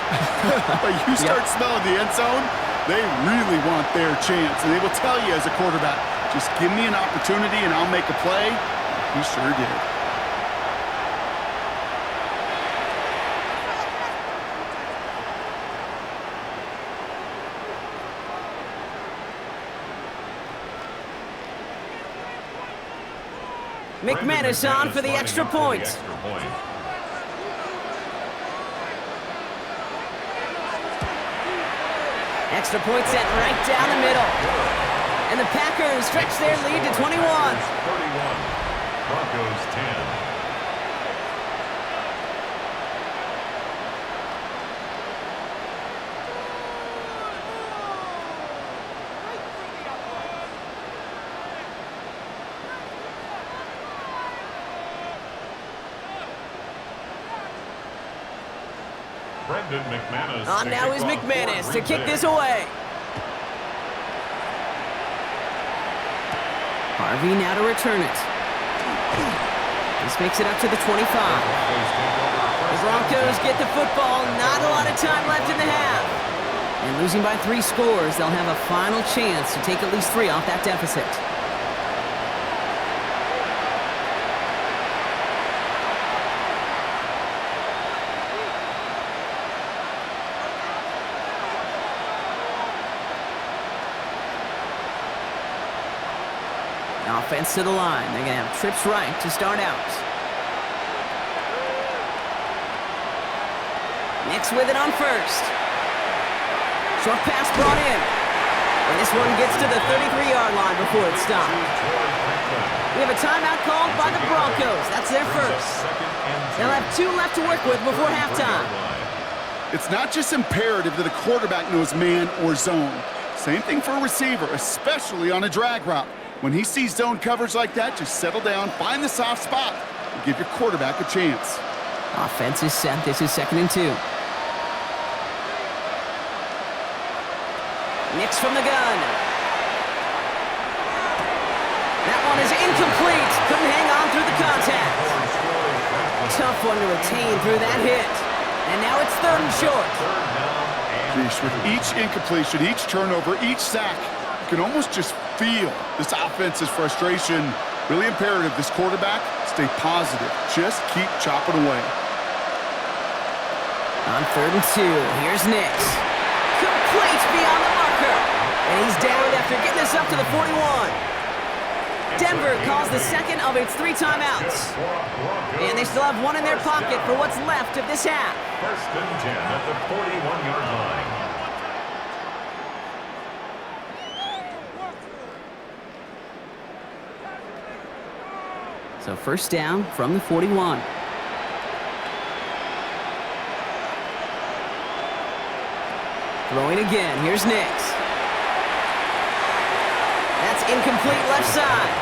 [SPEAKER 2] But you start smelling the end zone, they really want their chance. And they will tell you as a quarterback, just give me an opportunity and I'll make a play. He sure did.
[SPEAKER 1] McManus on for the extra point. Extra point set right down the middle. And the Packers stretch their lead to 21.
[SPEAKER 3] 31. Broncos 10. McManus
[SPEAKER 1] on now is McManus to kick this away. Harvey now to return it. This makes it up to the 25. The Broncos get the football. Not a lot of time left in the half. And losing by 3 scores, they'll have a final chance to take at least 3 off that deficit. Offense to the line. They're going to have trips right to start out. Nix with it on 1st. Short pass brought in. And this one gets to the 33-yard line before it stopped. We have a timeout called by the Broncos. That's their first. They'll have 2 left to work with before halftime.
[SPEAKER 2] It's not just imperative that a quarterback knows man or zone. Same thing for a receiver, especially on a drag route. When he sees zone coverage like that, just settle down, find the soft spot, and give your quarterback a chance.
[SPEAKER 1] Offense is set. This is 2nd and 2. Nix from the gun. That one is incomplete. Couldn't hang on through the contact. Tough one to retain through that hit. And now it's 3rd and short.
[SPEAKER 2] Geesh, with each incompletion, each turnover, each sack, you can almost just feel this offense's frustration. Really imperative this quarterback stay positive. Just keep chopping away.
[SPEAKER 1] On 3rd and 2, here's Nix. Complete beyond the marker. And he's down after getting this up to the 41. Denver calls the 2nd of its 3 timeouts. And they still have 1 in their pocket for what's left of this half.
[SPEAKER 3] 1st and 10 at the 41-yard line.
[SPEAKER 1] So 1st down from the 41. Throwing again. Here's Nix. That's incomplete left side.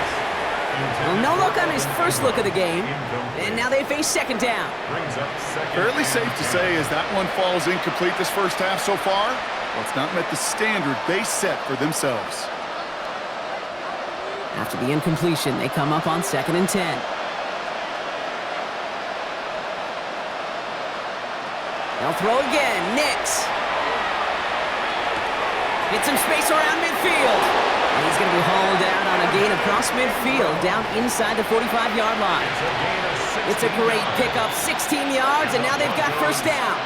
[SPEAKER 1] Well, no look on his first look of the game. And now they face 2nd down.
[SPEAKER 2] Fairly safe to say as that one falls incomplete this first half so far, well, it's not met the standard they set for themselves.
[SPEAKER 1] After the incompletion, they come up on 2nd and 10. They'll throw again. Nix. Get some space around midfield. And he's going to be hauled out on a gain across midfield, down inside the 45-yard line. It's a great pickup, 16 yards, and now they've got first down.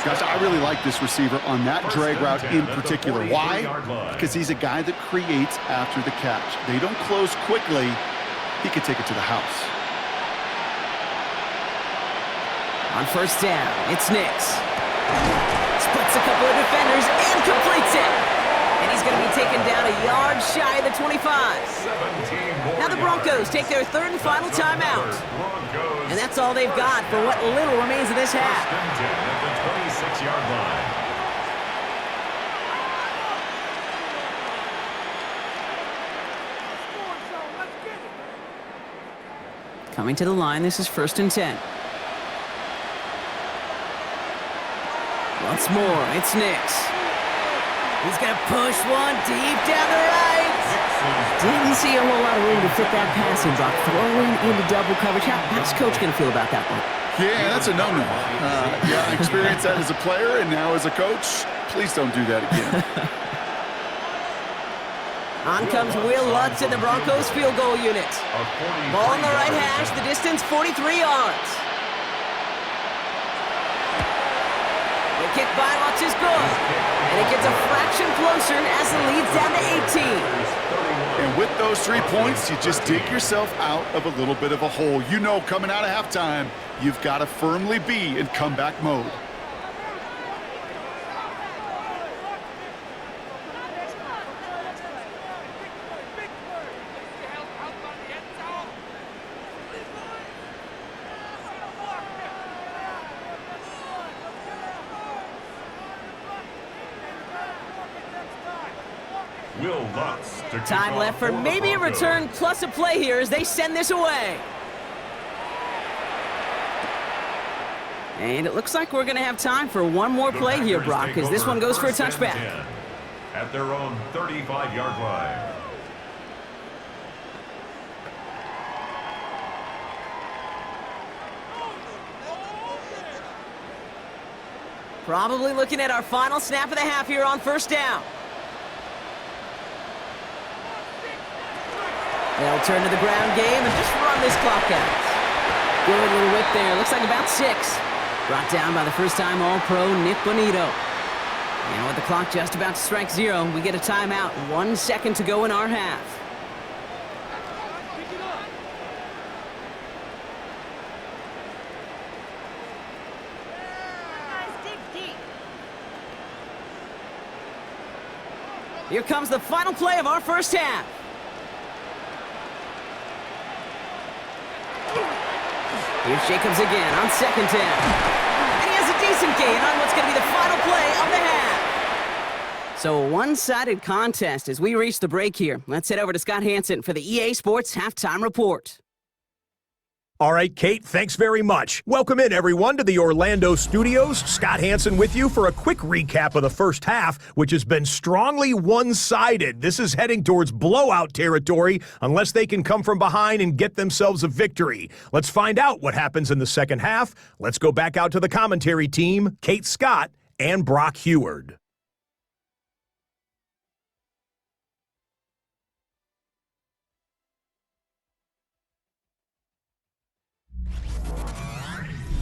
[SPEAKER 2] Gosh, I really like this receiver on that drag route in particular. Why? Because he's a guy that creates after the catch. They don't close quickly. He could take it to the house.
[SPEAKER 1] On first down, it's Nix. Splits a couple of defenders and completes it. And he's going to be taken down a yard shy of the 25. Now the Broncos take their third and final timeout. And that's all they've got for what little remains of this half.
[SPEAKER 3] First and 10 at the 26-yard line.
[SPEAKER 1] Coming to the line, this is first and 10. Once more, it's Nix. He's going to push one deep down the right. Didn't see a whole lot of room to fit that passing block. Throwing into double coverage. How's Coach going to feel about that one?
[SPEAKER 2] Yeah, that's a no-no. Yeah, I experienced that as a player and now as a coach. Please don't do that again.
[SPEAKER 1] On comes Will Lutz in the Broncos field goal unit. Ball on the right hash, the distance 43 yards. The kick by Lutz is good. And it gets a fraction closer as the lead's down to 18.
[SPEAKER 2] And with those 3 points, you just dig yourself out of a little bit of a hole. You know, coming out of halftime, you've got to firmly be in comeback mode.
[SPEAKER 1] Time left for maybe a return plus a play here as they send this away. And it looks like we're going to have time for one more play here, Brock, because this one goes for a touchback.
[SPEAKER 3] At their own 35-yard line.
[SPEAKER 1] Probably looking at our final snap of the half here on first down. They'll turn to the ground game and just run this clock out. Good little whip there. Looks like about 6. Brought down by the first-time All-Pro Nick Bonito. And with the clock just about to strike 0, we get a timeout. 1 second to go in our half. Here comes the final play of our first half. Here's Jacobs again on second down. And he has a decent gain on what's going to be the final play of the half. So a one-sided contest as we reach the break here. Let's head over to Scott Hansen for the EA Sports Halftime Report.
[SPEAKER 4] All right, Kate, thanks very much. Welcome in, everyone, to the Orlando studios. Scott Hansen with you for a quick recap of the first half, which has been strongly one-sided. This is heading towards blowout territory unless they can come from behind and get themselves a victory. Let's find out what happens in the second half. Let's go back out to the commentary team, Kate Scott and Brock Heward.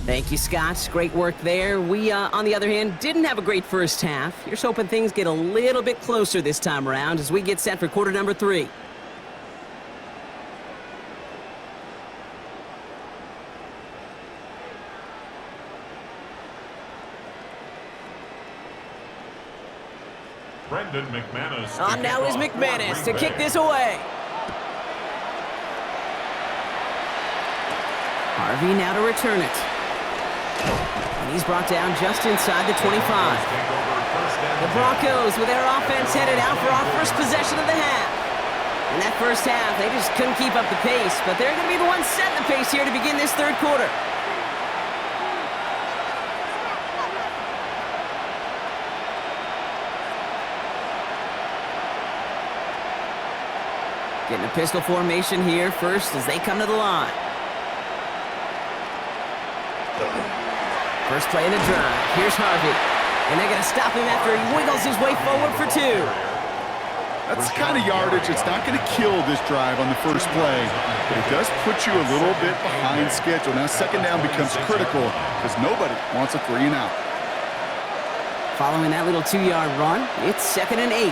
[SPEAKER 1] Thank you, Scott. Great work there. We, on the other hand, didn't have a great first half. Here's hoping things get a little bit closer this time around as we get set for quarter number 3.
[SPEAKER 3] Brendan McManus.
[SPEAKER 1] On now is McManus to kick this away. Harvey now to return it. And he's brought down just inside the 25. The Broncos with their offense headed out for our first possession of the half. In that first half, they just couldn't keep up the pace, but they're going to be the ones setting the pace here to begin this third quarter. Getting a pistol formation here first as they come to the line. First play in the drive. Here's Harvey. And they're going to stop him after he wiggles his way forward for 2.
[SPEAKER 2] That's the kind of yardage it's not going to kill this drive on the first play, but it does put you a little bit behind schedule. Now second down becomes critical because nobody wants a 3 and out.
[SPEAKER 1] Following that little 2-yard run, it's 2nd and 8.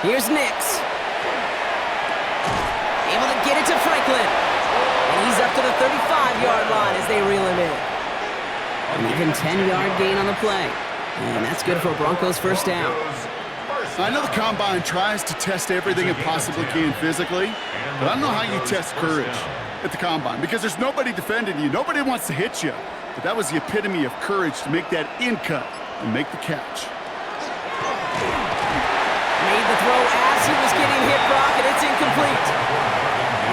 [SPEAKER 1] Here's Nix. Able to get it to Franklin. And he's up to the 35-yard line as they reel him in. An even 10-yard gain on the play. And that's good for a Broncos first down.
[SPEAKER 2] I know the Combine tries to test everything it possibly can physically, but I don't know how you test courage at the Combine because there's nobody defending you. Nobody wants to hit you. But that was the epitome of courage to make that in cut and make the catch.
[SPEAKER 1] Made the throw as he was getting hit, Brock, and it's incomplete.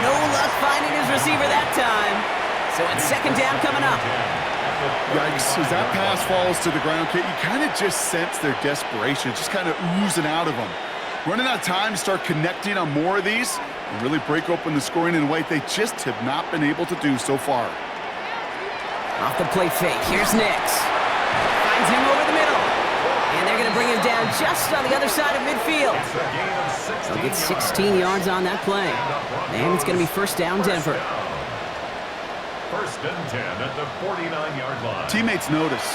[SPEAKER 1] No luck finding his receiver that time. So it's second down coming up.
[SPEAKER 2] Yikes, as that pass falls to the ground, Kate, you kind of just sense their desperation. It's just kind of oozing out of them. Running out of time to start connecting on more of these and really break open the scoring in a way they just have not been able to do so far.
[SPEAKER 1] Off the play fake, here's Nix. Finds him over the middle. And they're going to bring him down just on the other side of midfield. They'll get 16 yards on that play. And it's going to be first down Denver.
[SPEAKER 3] First and 10 at the 49-yard line.
[SPEAKER 2] Teammates notice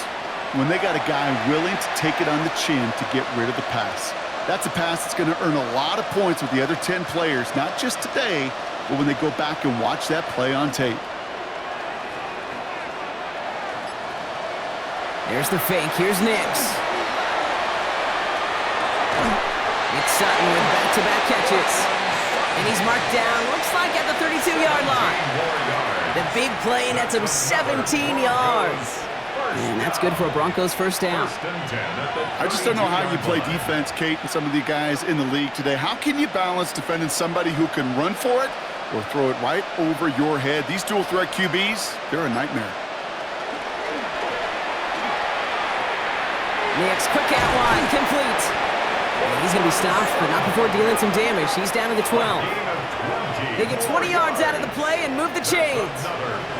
[SPEAKER 2] when they got a guy willing to take it on the chin to get rid of the pass. That's a pass that's going to earn a lot of points with the other 10 players, not just today, but when they go back and watch that play on tape.
[SPEAKER 1] There's the fake. Here's Nix. It's Sutton with back-to-back catches. And he's marked down, looks like at the 32-yard line. The big play nets him 17 yards. And that's good for a Broncos first down.
[SPEAKER 2] I just don't know how you play defense, Kate, and some of the guys in the league today. How can you balance defending somebody who can run for it or throw it right over your head? These dual-threat QBs, they're a nightmare.
[SPEAKER 1] Nix, quick out line, complete. And he's going to be stopped, but not before dealing some damage. He's down to the 12. They get 20 yards out of the play and move the chains.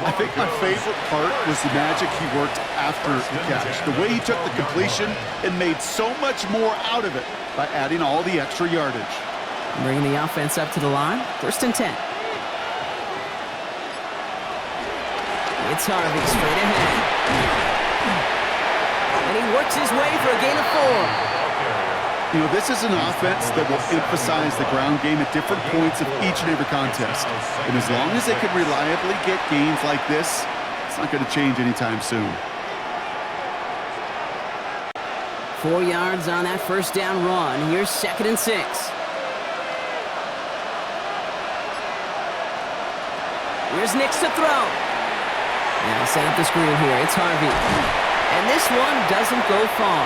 [SPEAKER 2] I think my favorite part was the magic he worked after the catch. The way he took the completion and made so much more out of it by adding all the extra yardage.
[SPEAKER 1] Bringing the offense up to the line. First and 10. It's Harvey straight ahead. And he works his way for a gain of 4.
[SPEAKER 2] You know, this is an offense that will emphasize the ground game at different points of each and every contest. And as long as they can reliably get gains like this, it's not going to change anytime soon.
[SPEAKER 1] 4 yards on that first down run. Here's 2nd and 6. Here's Nix to throw. Now set up the screen here. It's Harvey. And this one doesn't go far.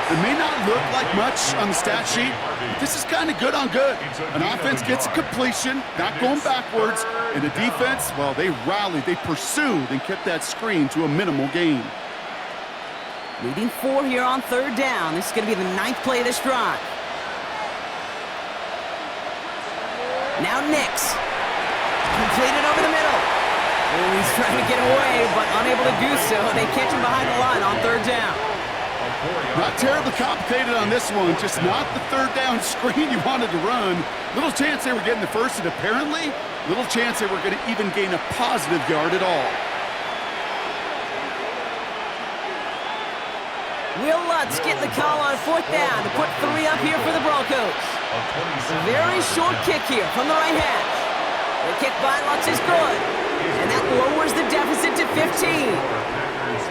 [SPEAKER 2] It may not look like much on the stat sheet, but this is kind of good on good. An offense gets a completion, not going backwards, and the defense, well, they rallied, they pursued, and kept that screen to a minimal gain.
[SPEAKER 1] Leading 4 here on third down. This is going to be the 9th play of this drive. Now Nix. Completed over the middle. Oh, he's trying to get away, but unable to do so. They catch him behind the line on third down.
[SPEAKER 2] Not terribly complicated on this one, just not the third down screen you wanted to run. Little chance they were getting the first, and apparently, little chance they were going to even gain a positive yard at all.
[SPEAKER 1] Will Lutz getting the call on fourth down to put 3 up here for the Broncos. A very short kick here from the right hash. The kick by Lutz is good, and that lowers the deficit to 15.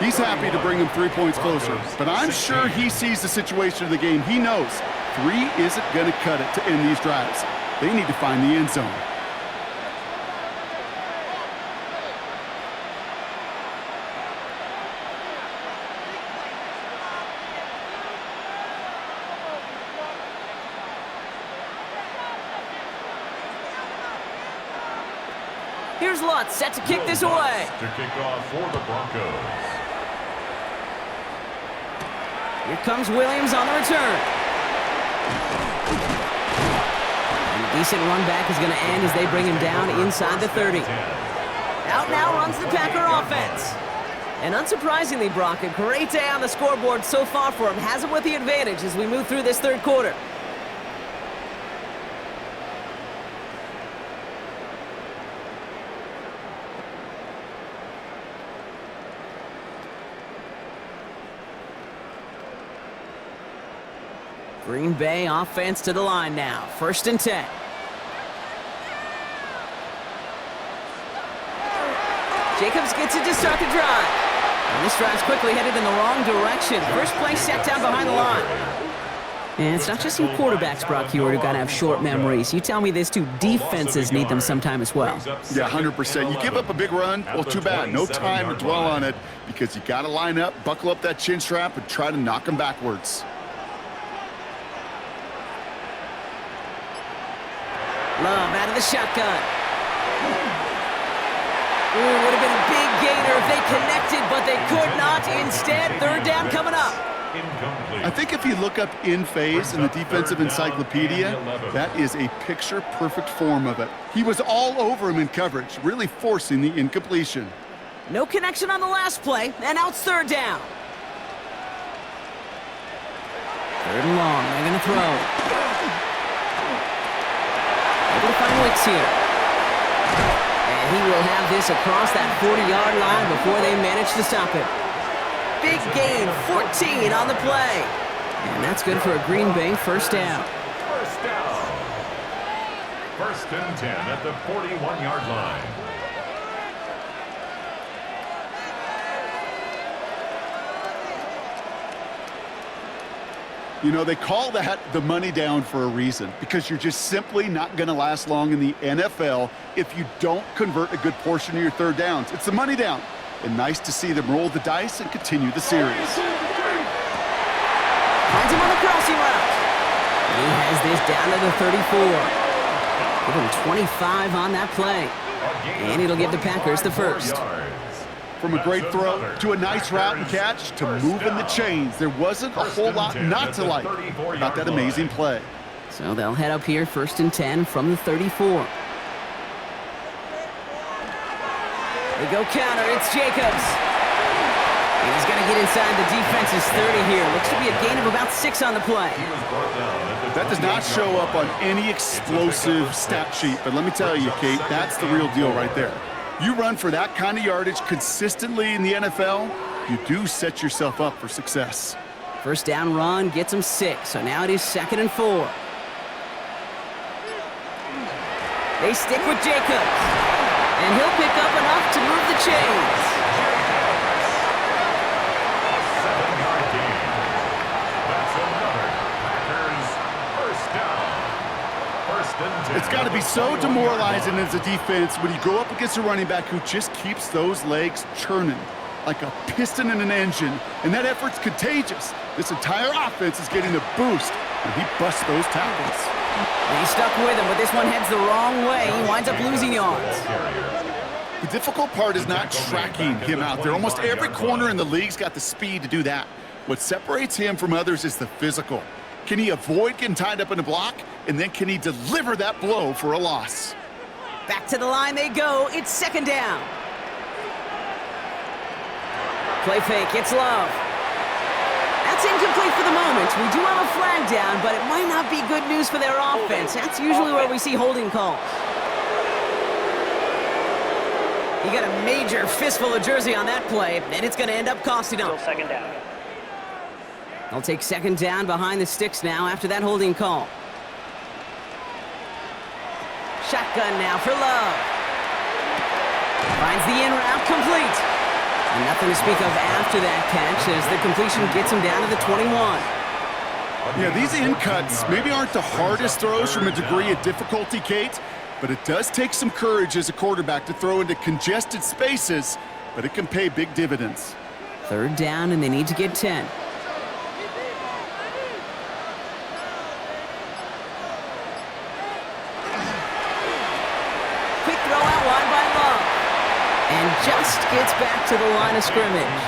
[SPEAKER 2] He's happy to bring him 3 points closer, but I'm sure he sees the situation of the game. He knows 3 isn't going to cut it to end these drives. They need to find the end zone.
[SPEAKER 1] Here's Lutz set to kick this away.
[SPEAKER 3] To kick off for the Broncos.
[SPEAKER 1] Here comes Williams on the return. And a decent run back is going to end as they bring him down inside the 30. Out now runs the Packer offense. And unsurprisingly, Brock, a great day on the scoreboard so far for him. Has him with the advantage as we move through this third quarter. Green Bay offense to the line now. 1st and 10. Jacobs gets it to start the drive. And this drive's quickly headed in the wrong direction. First play set down behind the line. And it's not just you quarterbacks, Brock Hewitt, who got to have short memories. You tell me this too, defenses need them sometime as well.
[SPEAKER 2] Yeah, 100%. You give up a big run, well, too bad. No time to dwell on it because you got to line up, buckle up that chin strap, and try to knock them backwards.
[SPEAKER 1] Love out of the shotgun. Ooh, would have been a big gainer if they connected, but they could not. Instead, 3rd down coming up.
[SPEAKER 2] I think if you look up in phase in the defensive encyclopedia, that is a picture-perfect form of it. He was all over him in coverage, really forcing the incompletion.
[SPEAKER 1] No connection on the last play, and now it's 3rd down. 3rd and long, they're going to throw. Able to find Wicks here. And he will have this across that 40-yard line before they manage to stop it. Big gain, 14 on the play. And that's good for a Green Bay 1st down.
[SPEAKER 3] 1st down. 1st and 10 at the 41-yard line.
[SPEAKER 2] You know, they call that the money down for a reason, because you're just simply not going to last long in the NFL if you don't convert a good portion of your 3rd downs. It's the money down. And nice to see them roll the dice and continue the series.
[SPEAKER 1] Finds him on the crossing route. He has this down to the 34. Give him 25 on that play. And it'll give the Packers the 1st.
[SPEAKER 2] From a great throw to a nice route and catch to moving the chains, there wasn't a whole lot not to like about that amazing play.
[SPEAKER 1] So they'll head up here 1st and 10 from the 34. They go counter, it's Jacobs. And he's going to get inside the defense's 30 here. Looks to be a gain of about 6 on the play.
[SPEAKER 2] That does not show up on any explosive stat sheet, but let me tell you, Kate, that's the real deal right there. You run for that kind of yardage consistently in the NFL, you do set yourself up for success.
[SPEAKER 1] 1st down run gets him 6, so now it is 2nd and 4. They stick with Jacobs, and he'll pick up enough to move the chains.
[SPEAKER 3] 7-yard gain. That's another Packers 1st down. 1st and 10.
[SPEAKER 2] It's got to be so demoralizing as a defense when you go up against a running back who just keeps those legs churning like a piston in an engine, and that effort's contagious. This entire offense is getting a boost when he busts those tackles.
[SPEAKER 1] He's stuck with him, but this one heads the wrong way. He winds up losing yards.
[SPEAKER 2] The difficult part is not tracking him out there. Almost every corner in the league's got the speed to do that. What separates him from others is the physical. Can he avoid getting tied up in a block, and then can he deliver that blow for a loss?
[SPEAKER 1] Back to the line they go. It's 2nd down. Play fake, it's Love. That's incomplete for the moment. We do have a flag down, but it might not be good news for their offense. That's usually where we see holding calls. He got a major fistful of jersey on that play, and it's going to end up costing him.
[SPEAKER 5] 2nd down.
[SPEAKER 1] They'll take 2nd down behind the sticks now after that holding call. Shotgun now for Love. Finds the in route complete. And nothing to speak of after that catch as the completion gets him down to the 21.
[SPEAKER 2] Yeah, these in cuts maybe aren't the hardest throws from a degree of difficulty, Kate, but it does take some courage as a quarterback to throw into congested spaces, but it can pay big dividends.
[SPEAKER 1] 3rd down, and they need to get 10. Quick throw out wide by Love. And just gets back to the line of scrimmage.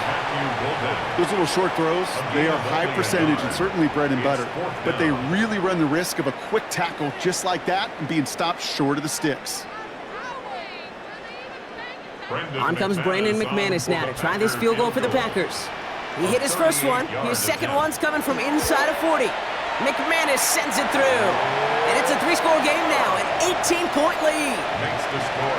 [SPEAKER 2] Those little short throws, they are high percentage and certainly bread and butter, but they really run the risk of a quick tackle just like that and being stopped short of the sticks.
[SPEAKER 1] On comes Brandon McManus now to try this field goal for the Packers. He hit his first one. His second one's coming from inside of 40. McManus sends it through. And it's a 3-score game now, an 18-point lead.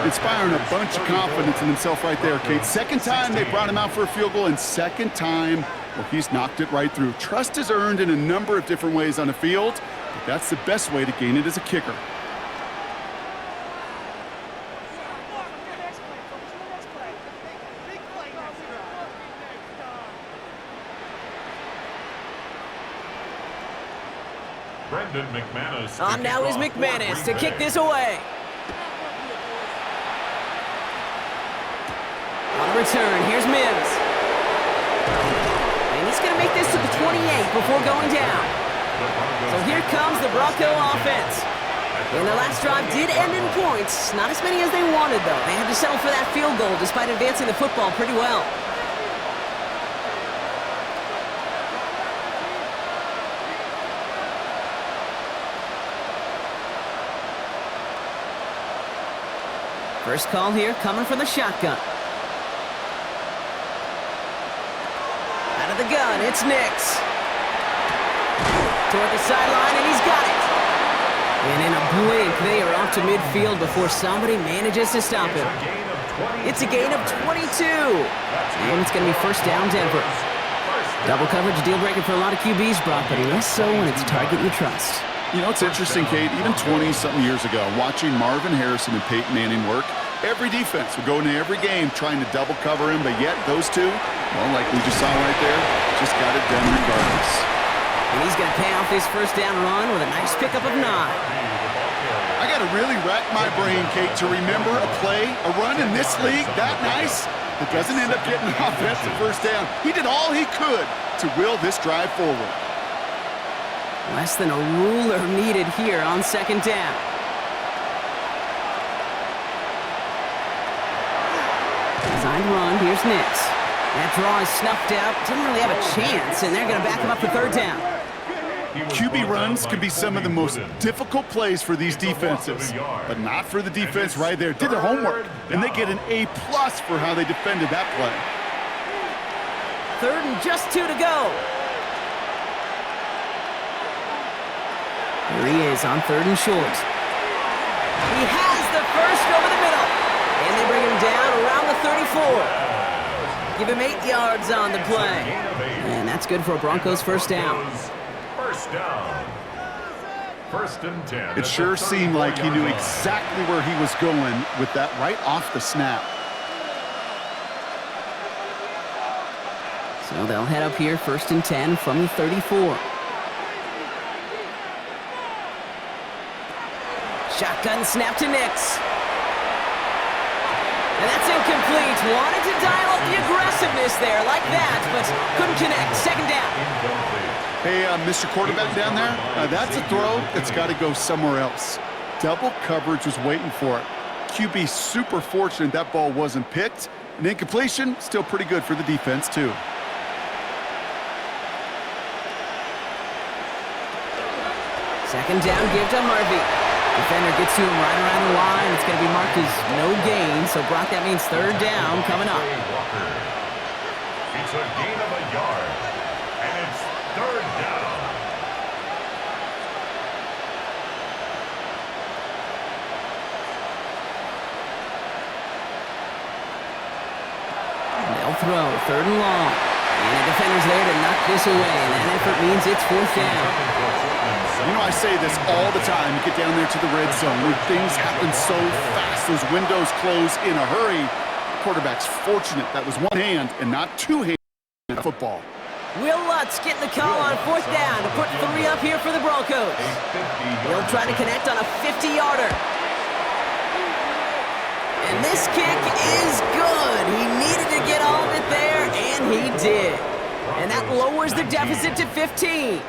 [SPEAKER 2] Inspiring a bunch of confidence in himself right there, Kate. Second time they brought him out for a field goal, and second time, well, he's knocked it right through. Trust is earned in a number of different ways on the field, but that's the best way to gain it as a kicker.
[SPEAKER 3] Brendan McManus.
[SPEAKER 1] On now is McManus to kick this away. On the return, here's Mims. And he's going to make this to the 28 before going down. So here comes the Bronco offense. And their last drive did end in points. Not as many as they wanted, though. They had to settle for that field goal despite advancing the football pretty well. First call here coming from the shotgun. Out of the gun, it's Nix. Toward the sideline, and he's got it. And in a blink, they are off to midfield before somebody manages to stop him. It's a gain of 22. And it's going to be first down, Denver. Double coverage, deal breaker for a lot of QBs, Brock, but less so when it's a target you trust.
[SPEAKER 2] You know, it's interesting, Kate, even 20-something years ago, watching Marvin Harrison and Peyton Manning work, every defense would go into every game trying to double cover him, but yet those two, well, like we just saw right there, just got it done regardless.
[SPEAKER 1] And he's going to pay off this first down run with a nice pickup of 9.
[SPEAKER 2] I got to really rack my brain, Kate, to remember a play, a run in this league that nice that doesn't end up getting an offensive first down. He did all he could to will this drive forward.
[SPEAKER 1] Less than a ruler needed here on second down. Designed run, here's Nix. That draw is snuffed out, didn't really have a chance, and they're going to back him up for third down.
[SPEAKER 2] QB runs can be some of the most difficult plays for these defenses, but not for the defense right there. Did their homework, and they get an A+ for how they defended that play.
[SPEAKER 1] Third and just 2 to go. Here he is on third and short. He has the first over the middle. And they bring him down around the 34. Give him 8 yards on the play. And that's good for a Broncos first down.
[SPEAKER 3] First down. First and 10.
[SPEAKER 2] It sure seemed like he knew exactly where he was going with that right off the snap.
[SPEAKER 1] So they'll head up here first and 10 from the 34. Shotgun snap to Nix. And that's incomplete. Wanted to dial up the aggressiveness there like that, but couldn't connect. Second down.
[SPEAKER 2] Hey, Mr. Quarterback down there, that's a throw that's got to go somewhere else. Double coverage was waiting for it. QB super fortunate that ball wasn't picked. And incompletion, still pretty good for the defense, too.
[SPEAKER 1] Second down, give to Harvey. Defender gets to him right around the line. It's going to be marked as no gain. So, Brock, that means third down coming up.
[SPEAKER 3] It's a gain of a yard. And it's third down.
[SPEAKER 1] They'll throw. Third and long. And the defender's there to knock this away. And that effort means it's fourth down.
[SPEAKER 2] You know, I say this all the time. You get down there to the red zone where things happen so fast. Those windows close in a hurry. The quarterback's fortunate that was one hand and not two hands in football.
[SPEAKER 1] Will Lutz getting the call on fourth down to put 3 up here for the Broncos. He'll try to connect on a 50-yarder. And this kick is good. He needed to get all of it there, and he did. And that lowers the deficit to 15.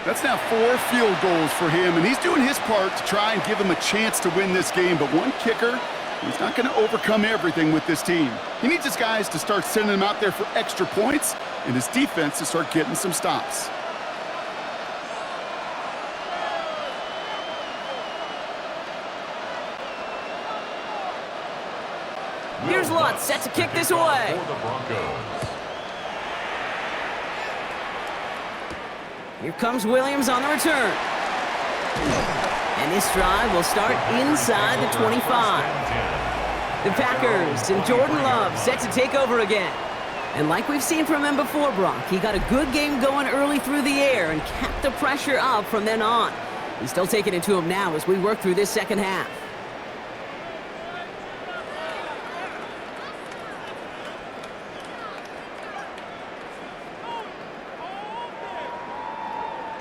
[SPEAKER 2] That's now 4 field goals for him, and he's doing his part to try and give him a chance to win this game. But one kicker, he's not going to overcome everything with this team. He needs his guys to start sending them out there for extra points, and his defense to start getting some stops.
[SPEAKER 1] Here's Lutz, set to kick this away.
[SPEAKER 3] For the Broncos.
[SPEAKER 1] Here comes Williams on the return. And this drive will start inside the 25. The Packers and Jordan Love set to take over again. And like we've seen from him before, Brock, he got a good game going early through the air and kept the pressure up from then on. He's still taking it to him now as we work through this second half.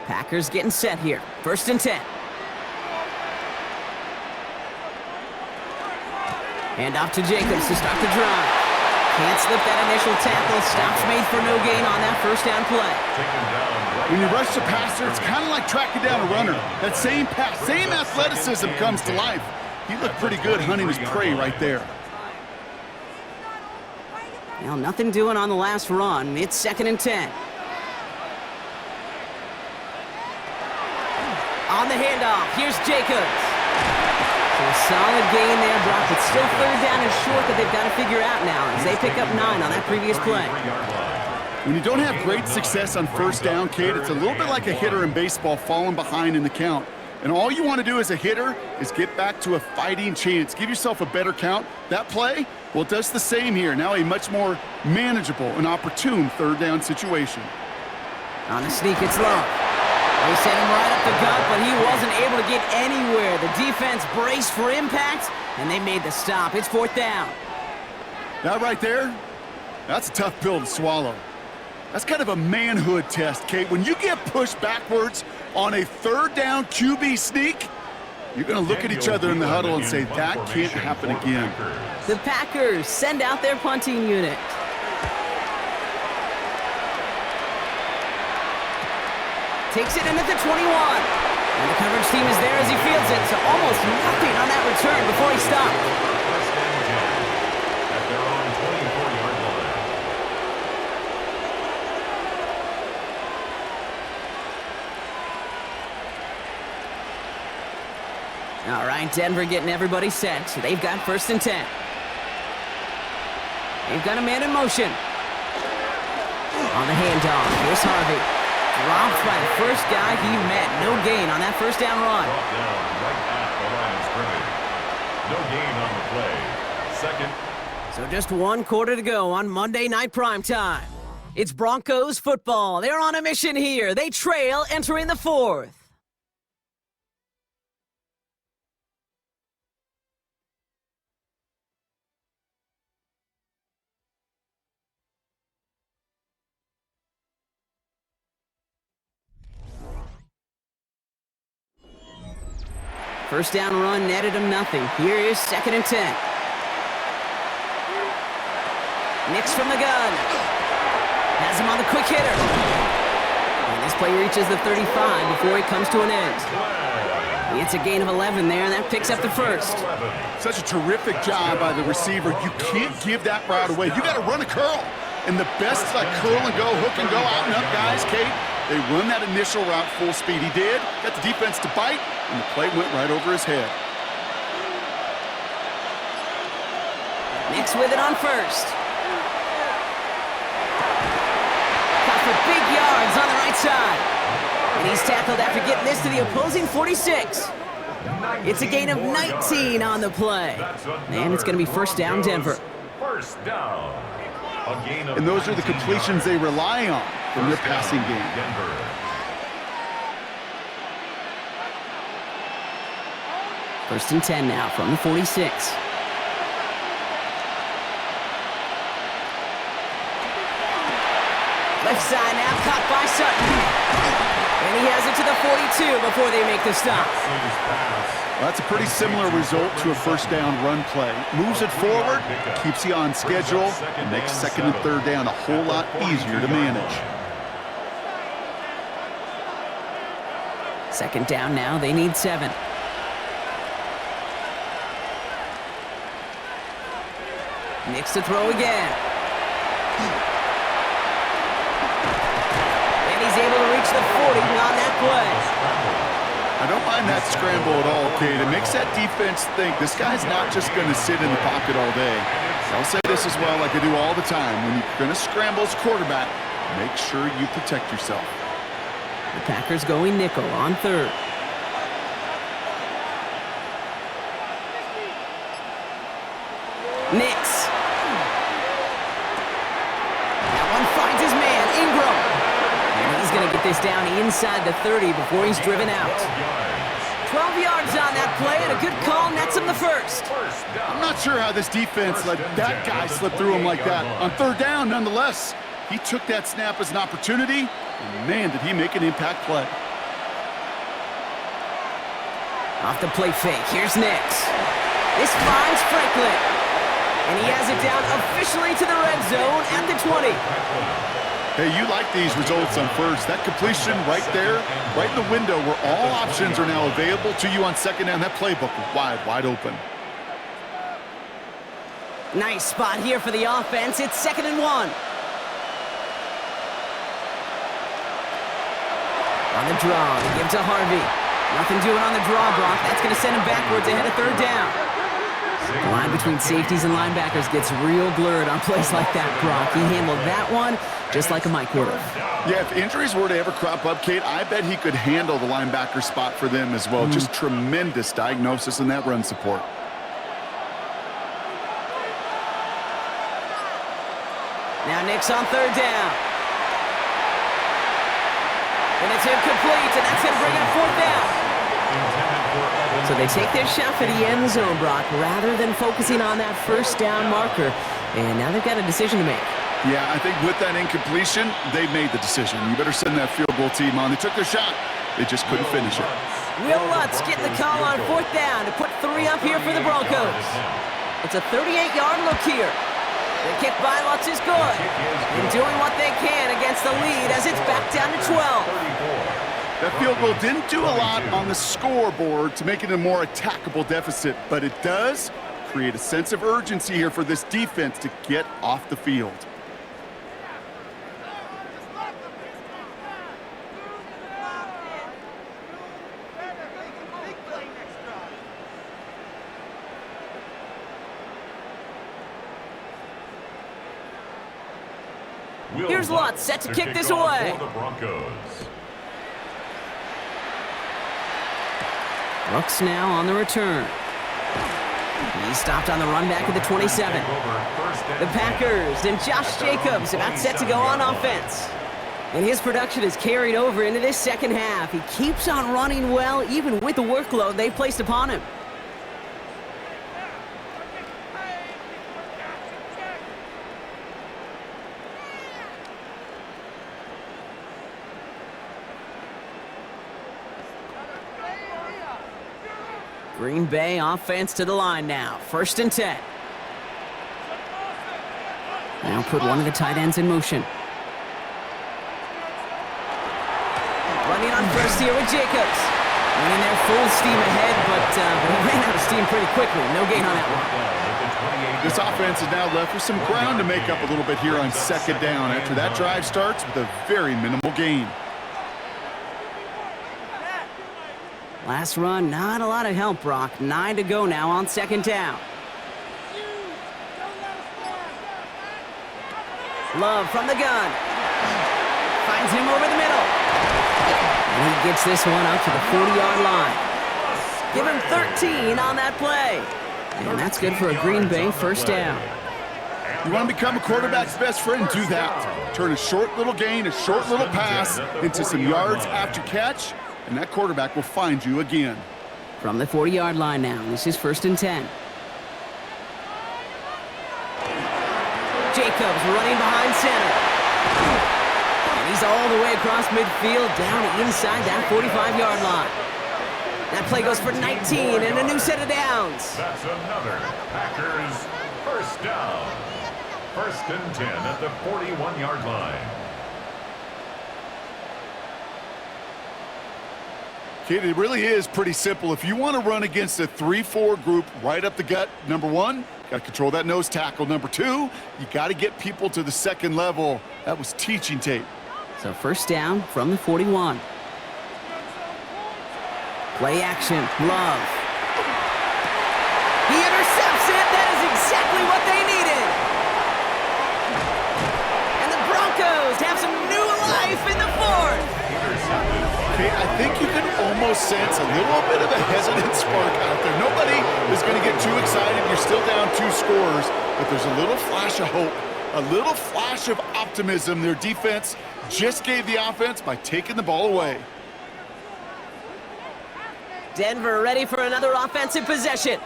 [SPEAKER 1] Packers getting set here. 1st and 10. Hand off to Jacobs to start the drive. Can't slip that initial tackle. Stops made for no gain on that 1st down play.
[SPEAKER 2] When you rush the passer, it's kind of like tracking down a runner. That same pass, same athleticism comes to life. He looked pretty good hunting his prey right there.
[SPEAKER 1] Well, nothing doing on the last run. It's 2nd and 10. On the handoff, here's Jacobs. So a solid gain there, Brock, but still 3rd down and short that they've got to figure out now as they pick up 9 on that previous play.
[SPEAKER 2] When you don't have great success on 1st down, Kate, it's a little bit like a hitter in baseball falling behind in the count. And all you want to do as a hitter is get back to a fighting chance. Give yourself a better count. That play, well, it does the same here. Now a much more manageable and opportune 3rd down situation.
[SPEAKER 1] On the sneak, it's Love. They sent him right up the gut, but he wasn't able to get anywhere. The defense braced for impact, and they made the stop. It's 4th down.
[SPEAKER 2] That right there, that's a tough pill to swallow. That's kind of a manhood test, Kate. When you get pushed backwards on a 3rd down QB sneak, you're going to look at each other in the huddle and say, that can't happen again.
[SPEAKER 1] The Packers send out their punting unit. Takes it in at the 21. And the coverage team is there as he fields it, so almost nothing on that return before he stopped.
[SPEAKER 3] At their own 24-yard line.
[SPEAKER 1] All right, Denver getting everybody set. So they've got 1st and 10. They've got a man in motion. On the handoff, here's Harvey. Dropped by the first guy he met. No gain on that 1st down run.
[SPEAKER 3] Brought down right at the line of scrimmage. No gain on the play. 2nd.
[SPEAKER 1] So just 1 quarter to go on Monday Night Primetime. It's Broncos football. They're on a mission here. They trail entering the 4th. First down run netted him nothing. Here is 2nd and 10. Nix from the gun. Has him on the quick hitter. And this play reaches the 35 before he comes to an end. It's a gain of 11 there, and that picks up the 1st.
[SPEAKER 2] Such a terrific job by the receiver. You can't give that route away. You got to run a curl. And the best is like curl and go, hook and go, out and up, guys, Kate. They run that initial route full speed. He did. Got the defense to bite, and the play went right over his head.
[SPEAKER 1] Nix with it on 1st. Caught for big yards on the right side. And he's tackled after getting this to the opposing 46. It's a gain of 19 on the play. And it's going to be 1st down, Denver.
[SPEAKER 3] 1st down.
[SPEAKER 2] And those are the completions they rely on from their passing game.
[SPEAKER 3] Denver.
[SPEAKER 1] First and 10 now from the 46. Left side now, caught by Sutton. And he has it to the 42 before they make the stop.
[SPEAKER 2] Well, that's a pretty similar result to a 1st down run play. Moves it forward, keeps you on schedule, and makes 2nd and 3rd down a whole lot easier to manage.
[SPEAKER 1] 2nd down now, they need 7. Nix to throw again. And he's able to reach the 40 on that play.
[SPEAKER 2] I don't mind that scramble at all, Kate. It makes that defense think this guy's not just going to sit in the pocket all day. I'll say this as well, like I do all the time. When you're going to scramble as a quarterback, make sure you protect yourself.
[SPEAKER 1] The Packers going nickel on third. Nix. That one finds his man, Ingram. And he's going to get this down inside the 30 before he's driven out. 12 yards on that play, and a good call nets him the first.
[SPEAKER 2] I'm not sure how this defense let that guy slip through him like that. On third down, nonetheless, he took that snap as an opportunity, and man, did he make an impact play.
[SPEAKER 1] Off the play fake, here's Nix. This finds Franklin. And he has it down officially to the red zone at the 20.
[SPEAKER 2] Hey, you like these results on first. That completion right there, right in the window where all options are now available to you on second down. That playbook wide open.
[SPEAKER 1] Nice spot here for the offense. It's 2nd and 1. On the draw, they give to Harvey. Nothing doing on the draw, Brock. That's going to send him backwards ahead of third down. The line between safeties and linebackers gets real blurred on plays like that, Brock. He handled that one just like a Mike would have.
[SPEAKER 2] Yeah, if injuries were to ever crop up, Kate, I bet he could handle the linebacker spot for them as well. Just tremendous diagnosis in that run support.
[SPEAKER 1] Now Nix on third down. And it's incomplete, and that's going to bring up fourth down. So they take their shot for the end zone, Brock, rather than focusing on that first down marker. And now they've got a decision to make.
[SPEAKER 2] Yeah, I think with that incompletion, they made the decision. You better send that field goal team on. They took their shot. They just couldn't finish it.
[SPEAKER 1] Will Lutz getting the call on fourth down to put 3 up here for the Broncos. It's a 38-yard look here. The kick by Lutz is good. And doing what they can against the lead as it's back down to 12.
[SPEAKER 2] That field goal didn't do a lot on the scoreboard to make it a more attackable deficit, but it does create a sense of urgency here for this defense to get off the field.
[SPEAKER 1] Here's Lutz set to kick this away. Brooks now on the return. He's stopped on the run back at the 27. The Packers and Josh Jacobs about set to go on offense. And his production is carried over into this second half. He keeps on running well, even with the workload they've placed upon him. Green Bay offense to the line now. 1st and 10. Now put one of the tight ends in motion. Running on first here with Jacobs. Running there full steam ahead, but he ran out of steam pretty quickly. No gain on that one.
[SPEAKER 2] This offense is now left with some ground to make up a little bit here on second down after that drive starts with a very minimal gain.
[SPEAKER 1] Last run, not a lot of help, Brock. 9 to go now on second down. Love from the gun. Finds him over the middle. And he gets this one up to the 40-yard line. Give him 13 on that play. And that's good for a Green Bay first down.
[SPEAKER 2] You want to become a quarterback's best friend, do that. Turn a short little gain, a short little pass into some yards after catch, and that quarterback will find you again.
[SPEAKER 1] From the 40-yard line now, this is 1st and 10. Jacobs running behind center. And he's all the way across midfield, down inside that 45-yard line. That play goes for 19 and a new set of downs.
[SPEAKER 3] That's another Packers first down. 1st and 10 at the 41-yard line.
[SPEAKER 2] Kid, it really is pretty simple. If you want to run against a 3-4 group right up the gut, number 1, got to control that nose tackle. Number 2, you got to get people to the second level. That was teaching tape.
[SPEAKER 1] So 1st down from the 41. Play action, Love. He intercepts it. That is exactly what they needed. fourth.
[SPEAKER 2] Okay, I think you can almost sense a little bit of a hesitant spark out there. Nobody is going to get too excited. You're still down 2 scores, but there's a little flash of hope, a little flash of optimism. Their defense just gave the offense by taking the ball away.
[SPEAKER 1] Denver ready for another offensive possession.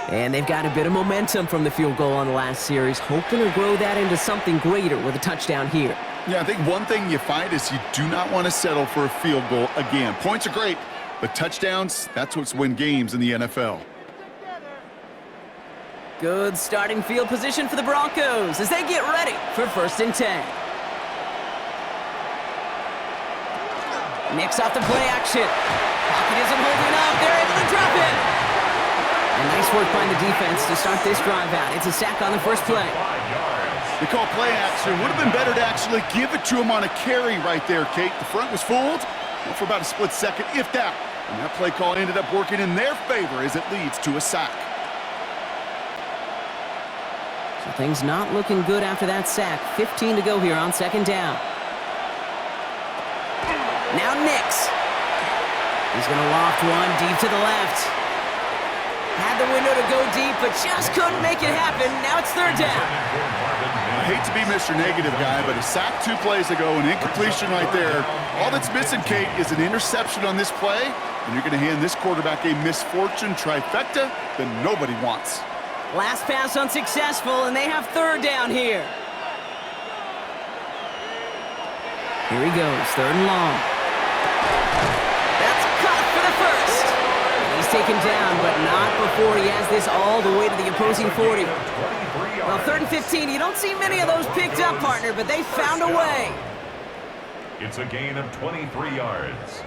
[SPEAKER 1] And they've got a bit of momentum from the field goal on the last series, hoping to grow that into something greater with a touchdown here.
[SPEAKER 2] Yeah, I think one thing you find is you do not want to settle for a field goal again. Points are great, but touchdowns, that's what's win games in the NFL.
[SPEAKER 1] Good starting field position for the Broncos as they get ready for 1st and 10. Nix off the play action. Pocket isn't holding up. They're able to drop it. And nice work by the defense to start this drive out. It's a sack on the first play.
[SPEAKER 2] They call play action. Would have been better to actually give it to him on a carry right there, Kate. The front was fooled for about a split second, if that. And that play call ended up working in their favor as it leads to a sack.
[SPEAKER 1] So things not looking good after that sack. 15 to go here on 2nd down. Now Nix. He's going to loft one deep to the left. Had the window to go deep, but just couldn't make it happen. Now it's 3rd down.
[SPEAKER 2] I hate to be Mr. Negative guy, but a sack 2 plays ago, an incompletion right there. All that's missing, Kate, is an interception on this play, and you're going to hand this quarterback a misfortune trifecta that nobody wants.
[SPEAKER 1] Last pass unsuccessful, and they have 3rd down here. Here he goes, 3rd and long. That's caught for the first. He's taken down, but not before he has this all the way to the opposing 40. Well, 3rd and 15, you don't see many of those picked up, partner, but they found a way.
[SPEAKER 3] It's a gain of 23 yards.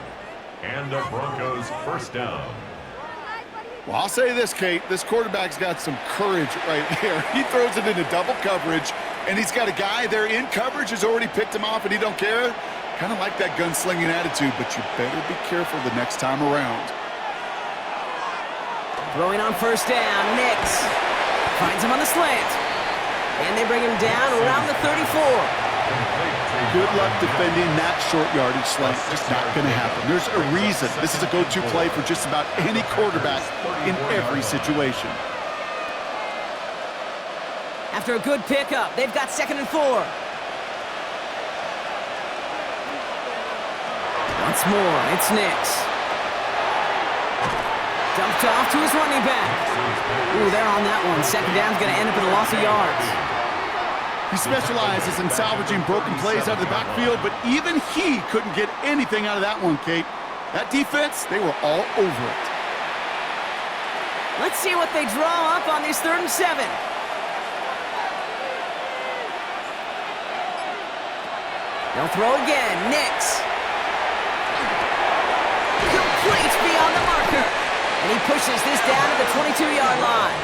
[SPEAKER 3] And a Broncos 1st down.
[SPEAKER 2] Well, I'll say this, Kate. This quarterback's got some courage right there. He throws it into double coverage, and he's got a guy there in coverage who's already picked him off, and he don't care. Kind of like that gunslinging attitude, but you better be careful the next time around.
[SPEAKER 1] Throwing on 1st down, Nix finds him on the slant. And they bring him down around the 34.
[SPEAKER 2] Good luck defending that short yardage slant. Just not going to happen. There's a reason this is a go-to play for just about any quarterback in every situation.
[SPEAKER 1] After a good pickup, they've got 2nd and 4. Once more, it's Nix. Dumped off to his running back. Ooh, they're on that one. 2nd down's going to end up in a loss of yards.
[SPEAKER 2] He specializes in salvaging broken plays out of the backfield, but even he couldn't get anything out of that one, Kate. That defense, they were all over it.
[SPEAKER 1] Let's see what they draw up on this 3rd and 7. They'll throw again. Nix. Complete beyond the marker. And he pushes this down to the 22-yard line.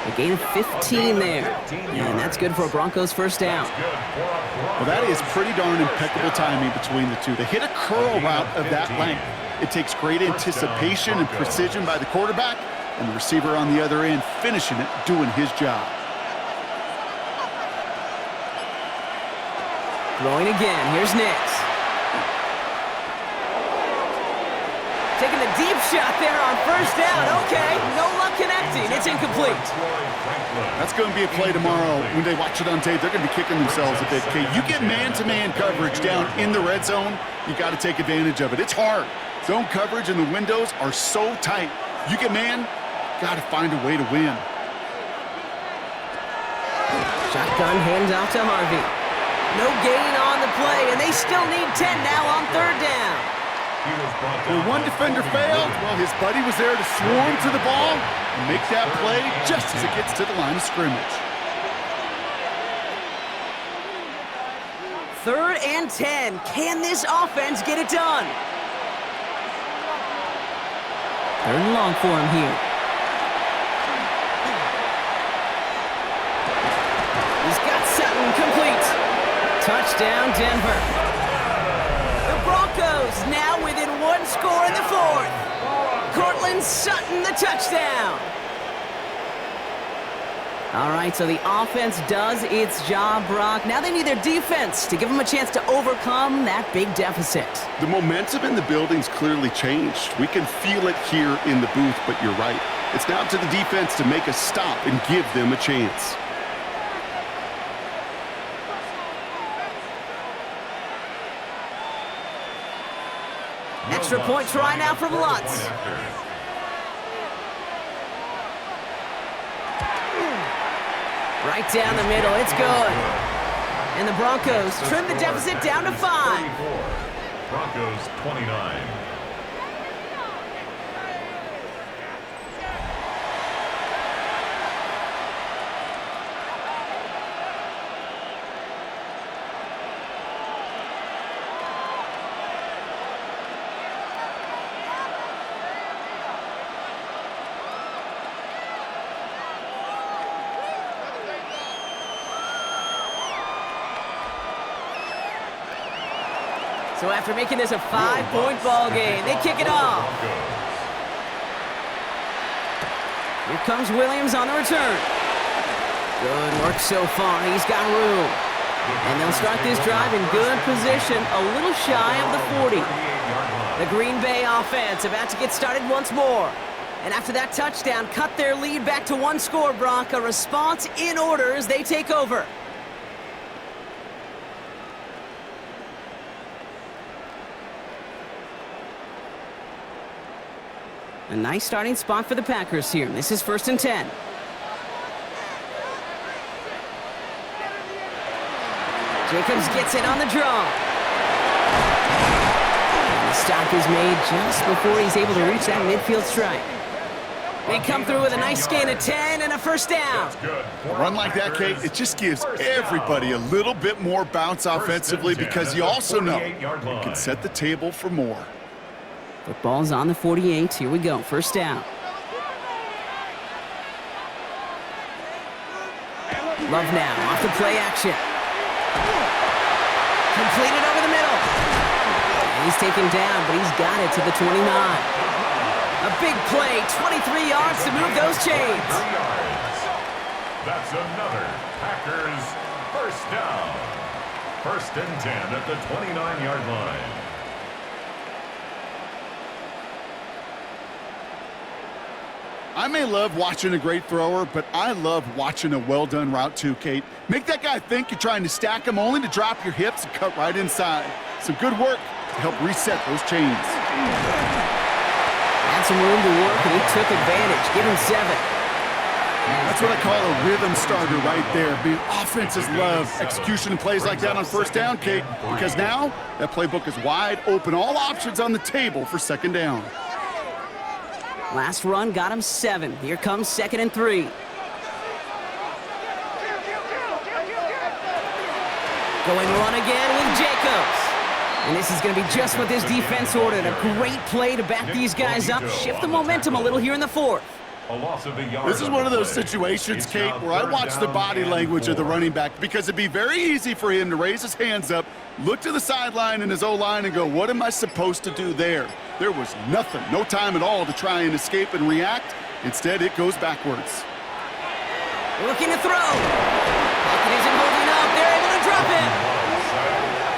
[SPEAKER 1] A gain of 15 there. And that's good for a Broncos 1st down.
[SPEAKER 2] Well, that is pretty darn impeccable timing between the two. They hit a curl route of that length. It takes great anticipation and precision by the quarterback, and the receiver on the other end finishing it, doing his job.
[SPEAKER 1] Throwing again. Here's Nix. Taking the deep shot there on 1st down. Okay, no luck connecting. It's incomplete.
[SPEAKER 2] That's going to be a play tomorrow. When they watch it on tape, they're going to be kicking themselves a bit. Okay, you get man-to-man coverage down in the red zone, you got to take advantage of it. It's hard. Zone coverage and the windows are so tight. You get man, got to find a way to win.
[SPEAKER 1] Shotgun handoff to Harvey. No gain on the play, and they still need 10 now on 3rd down.
[SPEAKER 2] When one defender failed, well, his buddy was there to swarm to the ball and make that play just as it gets to the line of scrimmage.
[SPEAKER 1] 3rd and 10. Can this offense get it done? 3rd and long for him here. He's got Sutton complete. Touchdown, Denver. The Broncos now within 1 score in the 4th. Cortland Sutton, the touchdown. All right, so the offense does its job, Brock. Now they need their defense to give them a chance to overcome that big deficit.
[SPEAKER 2] The momentum in the building's clearly changed. We can feel it here in the booth, but you're right. It's now to the defense to make a stop and give them a chance.
[SPEAKER 1] Extra point try now from Lutz. Right down the middle, it's good. And the Broncos trim the deficit down to 5.
[SPEAKER 3] Broncos 29.
[SPEAKER 1] So after making this a 5-point ball game, they kick it off. Here comes Williams on the return. Good work so far. He's got room. And they'll start this drive in good position, a little shy of the 40. The Green Bay offense about to get started once more. And after that touchdown, cut their lead back to 1 score, Brock. A response in order as they take over. A nice starting spot for the Packers here. This is 1st and 10. Jacobs gets it on the draw. And the stop is made just before he's able to reach that midfield strike. They come through with a nice gain of 10 and a 1st down.
[SPEAKER 2] A run like that, Kate, it just gives everybody a little bit more bounce offensively because you also know you can set the table for more.
[SPEAKER 1] Football's on the 48. Here we go. 1st down. Love now off the play action. Completed over the middle. And he's taken down, but he's got it to the 29. A big play, 23 yards to move those chains.
[SPEAKER 3] That's another Packers 1st down. 1st and 10 at the 29-yard line.
[SPEAKER 2] I may love watching a great thrower, but I love watching a well-done route too, Kate. Make that guy think you're trying to stack him only to drop your hips and cut right inside. Some good work to help reset those chains.
[SPEAKER 1] Had some room to work, and he took advantage. Give him 7.
[SPEAKER 2] That's what I call a rhythm starter right there. Being offenses love execution and plays like that on 1st down, Kate, because now that playbook is wide open. All options on the table for 2nd down.
[SPEAKER 1] Last run got him 7. Here comes 2nd and 3. Going run again with Jacobs. And this is going to be just what this defense ordered. A great play to back these guys up. Shift the momentum a little here in the 4th.
[SPEAKER 2] This is one of those situations, Kate, where I watch the body language of the running back because it'd be very easy for him to raise his hands up, look to the sideline in his O-line and go, what am I supposed to do there? There was nothing, no time at all to try and escape and react. Instead, it goes backwards.
[SPEAKER 1] Looking to throw. Pocket isn't holding up. They're able to drop it.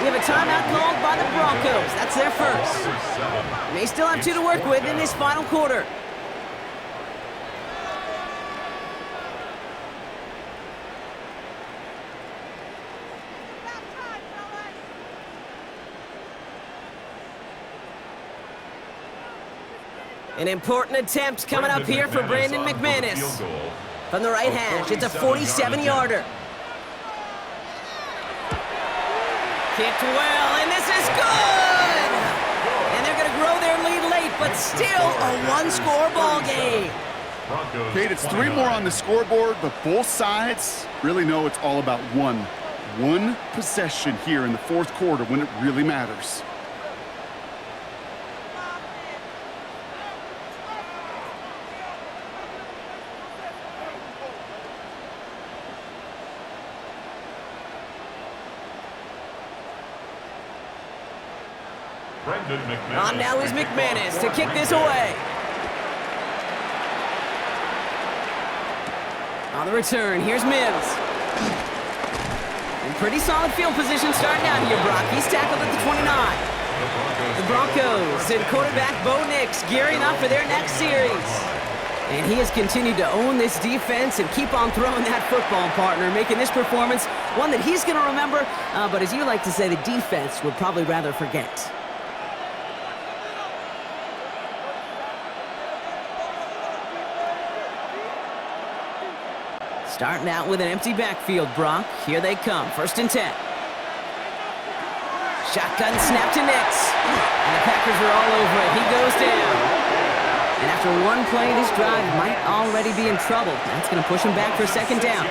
[SPEAKER 1] We have a timeout called by the Broncos. That's their 1st. They still have 2 to work with in this final quarter. An important attempt coming up here for Brandon McManus. From the right hash, it's a 47-yarder. Kicked well, and this is good! And they're going to grow their lead late, but still a 1-score ball game.
[SPEAKER 2] Kate, it's 3 more on the scoreboard, but both sides really know it's all about one possession here in the 4th quarter when it really matters.
[SPEAKER 1] On now is McManus to kick this away. On the return, here's Mims. In pretty solid field position starting out here, Brock. He's tackled at the 29. The Broncos and quarterback Bo Nix gearing up for their next series. And he has continued to own this defense and keep on throwing that football, partner, making this performance one that he's going to remember, but as you like to say, the defense would probably rather forget. Starting out with an empty backfield, Brock. Here they come, 1st and 10. Shotgun snap to Nix. And the Packers are all over it. He goes down. And after one play, this drive might already be in trouble. That's going to push him back for 2nd down.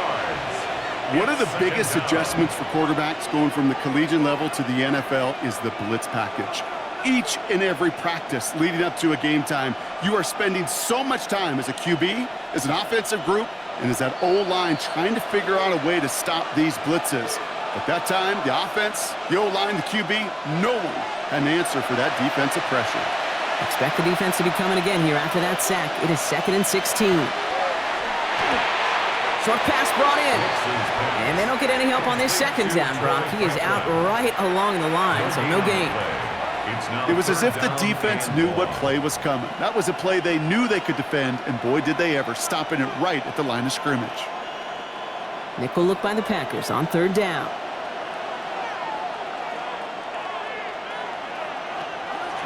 [SPEAKER 2] One of the biggest adjustments for quarterbacks going from the collegiate level to the NFL is the blitz package. Each and every practice leading up to a game time, you are spending so much time as a QB, as an offensive group, and as that O-line trying to figure out a way to stop these blitzes. But that time, the offense, the O-line, the QB, no one had an answer for that defensive pressure.
[SPEAKER 1] Expect the defense to be coming again here after that sack. It is 2nd and 16. Short pass brought in. And they don't get any help on this 2nd down, Brock. He is out right along the line, so no gain.
[SPEAKER 2] It was as if the defense knew what play was coming. That was a play they knew they could defend, and boy, did they ever, stopping it right at the line of scrimmage.
[SPEAKER 1] Nickel look by the Packers on 3rd down.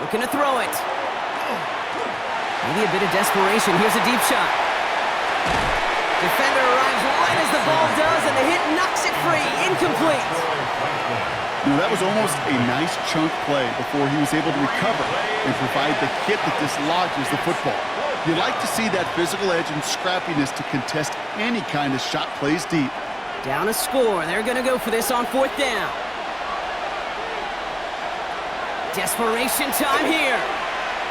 [SPEAKER 1] Looking to throw it. Maybe a bit of desperation. Here's a deep shot. Defender arrives right as the ball does, and the hit knocks it free. Incomplete.
[SPEAKER 2] You know, that was almost a nice chunk play before he was able to recover and provide the hit that dislodges the football. You like to see that physical edge and scrappiness to contest any kind of shot plays deep.
[SPEAKER 1] Down a score. They're going to go for this on 4th down. Desperation time here.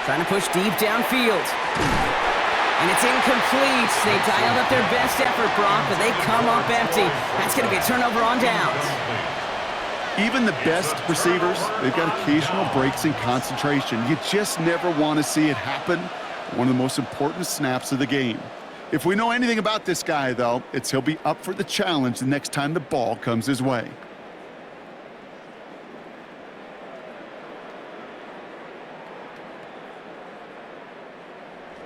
[SPEAKER 1] Trying to push deep downfield. And it's incomplete. They dialed up their best effort, Brock, but they come up empty. That's going to be a turnover on downs.
[SPEAKER 2] Even the best receivers, they've got occasional breaks in concentration. You just never want to see it happen. One of the most important snaps of the game. If we know anything about this guy, though, it's he'll be up for the challenge the next time the ball comes his way.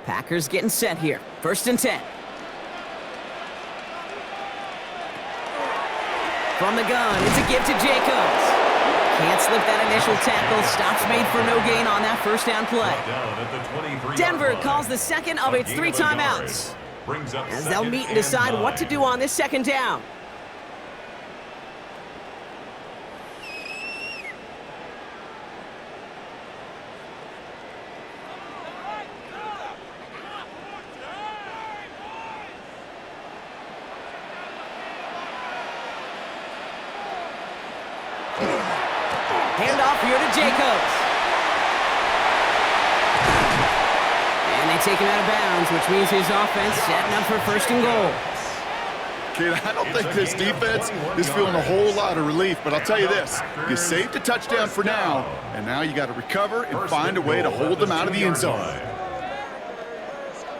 [SPEAKER 1] Packers getting set here. 1st and 10. From the gun, it's a give to Jacobs. Can't slip that initial tackle. Stops made for no gain on that 1st down play. Denver calls the 2nd of its 3 timeouts, as they'll meet and decide what to do on this 2nd down. Handoff here to Jacobs. And they take him out of bounds, which means his offense setting up for 1st and goal.
[SPEAKER 2] Kid, I don't think this defense is feeling a whole lot of relief, but I'll tell you this. You saved a touchdown for now, and now you got to recover and find a way to hold them out of the end zone.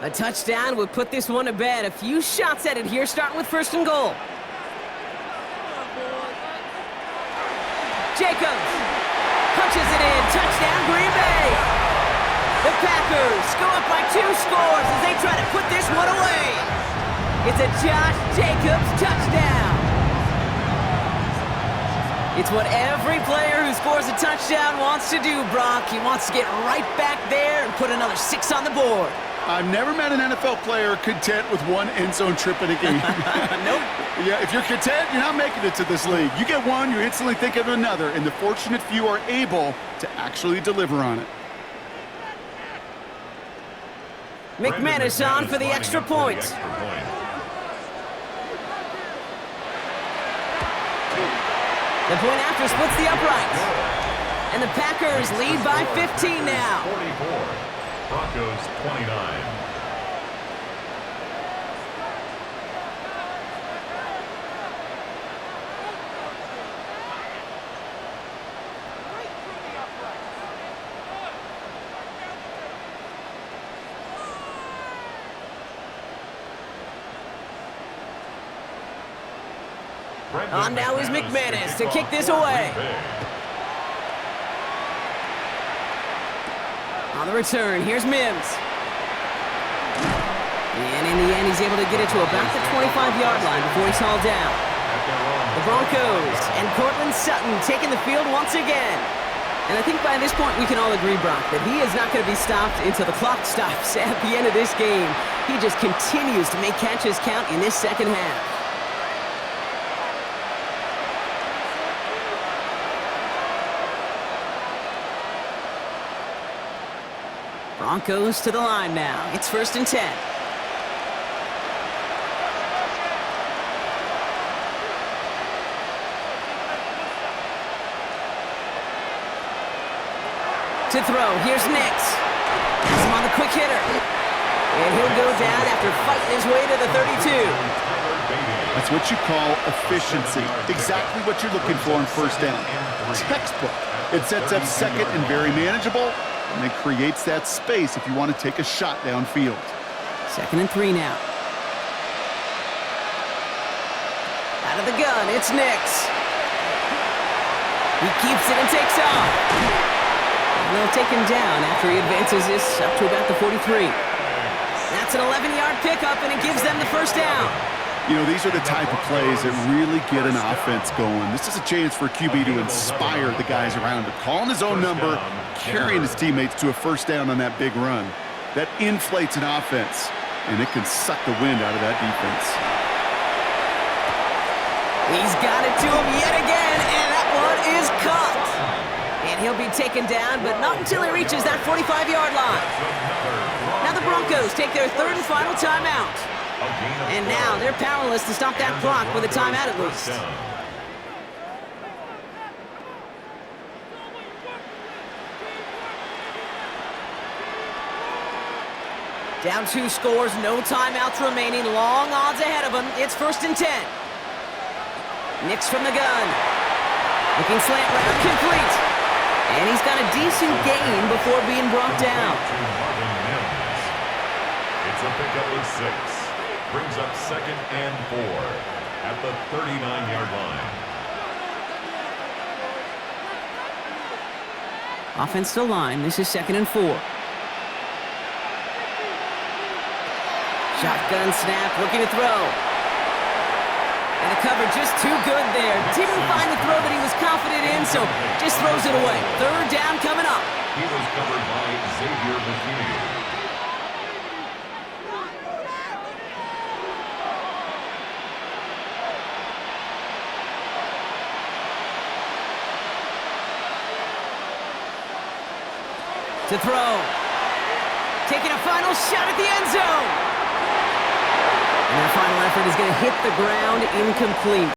[SPEAKER 1] A touchdown would put this one to bed. A few shots at it here, starting with 1st and goal. Jacobs punches it in. Touchdown, Green Bay. The Packers go up by 2 scores as they try to put this one away. It's a Josh Jacobs touchdown. It's what every player who scores a touchdown wants to do, Brock. He wants to get right back there and put another 6 on the board.
[SPEAKER 2] I've never met an NFL player content with 1 end zone trip in a game.
[SPEAKER 1] Nope.
[SPEAKER 2] Yeah, if you're content, you're not making it to this league. You get one, you're instantly thinking of another, and the fortunate few are able to actually deliver on it.
[SPEAKER 1] McManus on for the extra point. The point after splits the uprights. And the Packers lead by 15 now.
[SPEAKER 3] 44. Broncos 29.
[SPEAKER 1] On now is McManus to kick this away. On the return, here's Mims. And in the end, he's able to get it to about the 25-yard line before he's hauled down. The Broncos and Cortland Sutton taking the field once again. And I think by this point we can all agree, Brock, that he is not going to be stopped until the clock stops at the end of this game. He just continues to make catches count in this second half. Broncos to the line now. It's 1st and 10. To throw, here's Nix. He's on the quick hitter. And he'll go down after fighting his way to the 32.
[SPEAKER 2] That's what you call efficiency. Exactly what you're looking for in first down. Textbook. It sets up second and very manageable, and it creates that space if you want to take a shot downfield.
[SPEAKER 1] 2nd and 3 now. Out of the gun, it's Nix. He keeps it and takes off. And they'll take him down after he advances this up to about the 43. That's an 11-yard pickup, and it gives them the first down.
[SPEAKER 2] You know, these are the type of plays that really get an offense going. This is a chance for a QB to inspire the guys around him. Calling his own number, carrying his teammates to a first down on that big run. That inflates an offense, and it can suck the wind out of that defense.
[SPEAKER 1] He's got it to him yet again, and that one is caught. And he'll be taken down, but not until he reaches that 45-yard line. Now the Broncos take their 3rd and final timeout. And now they're powerless to stop that clock with a timeout at least. Down 2 scores, no timeouts remaining, long odds ahead of him. It's 1st and 10. Nix from the gun. Looking slant route, complete. And he's got a decent gain before being brought down.
[SPEAKER 3] It's a pickup of 6. Brings up 2nd and 4 at the 39-yard line.
[SPEAKER 1] Offense to line. This is 2nd and 4. Shotgun snap, looking to throw. And the cover just too good there. Didn't find the throw that he was confident in, so just throws it away. 3rd down coming up.
[SPEAKER 3] He was covered by Xavier McKinney.
[SPEAKER 1] To throw. Taking a final shot at the end zone. And that final effort is going to hit the ground incomplete.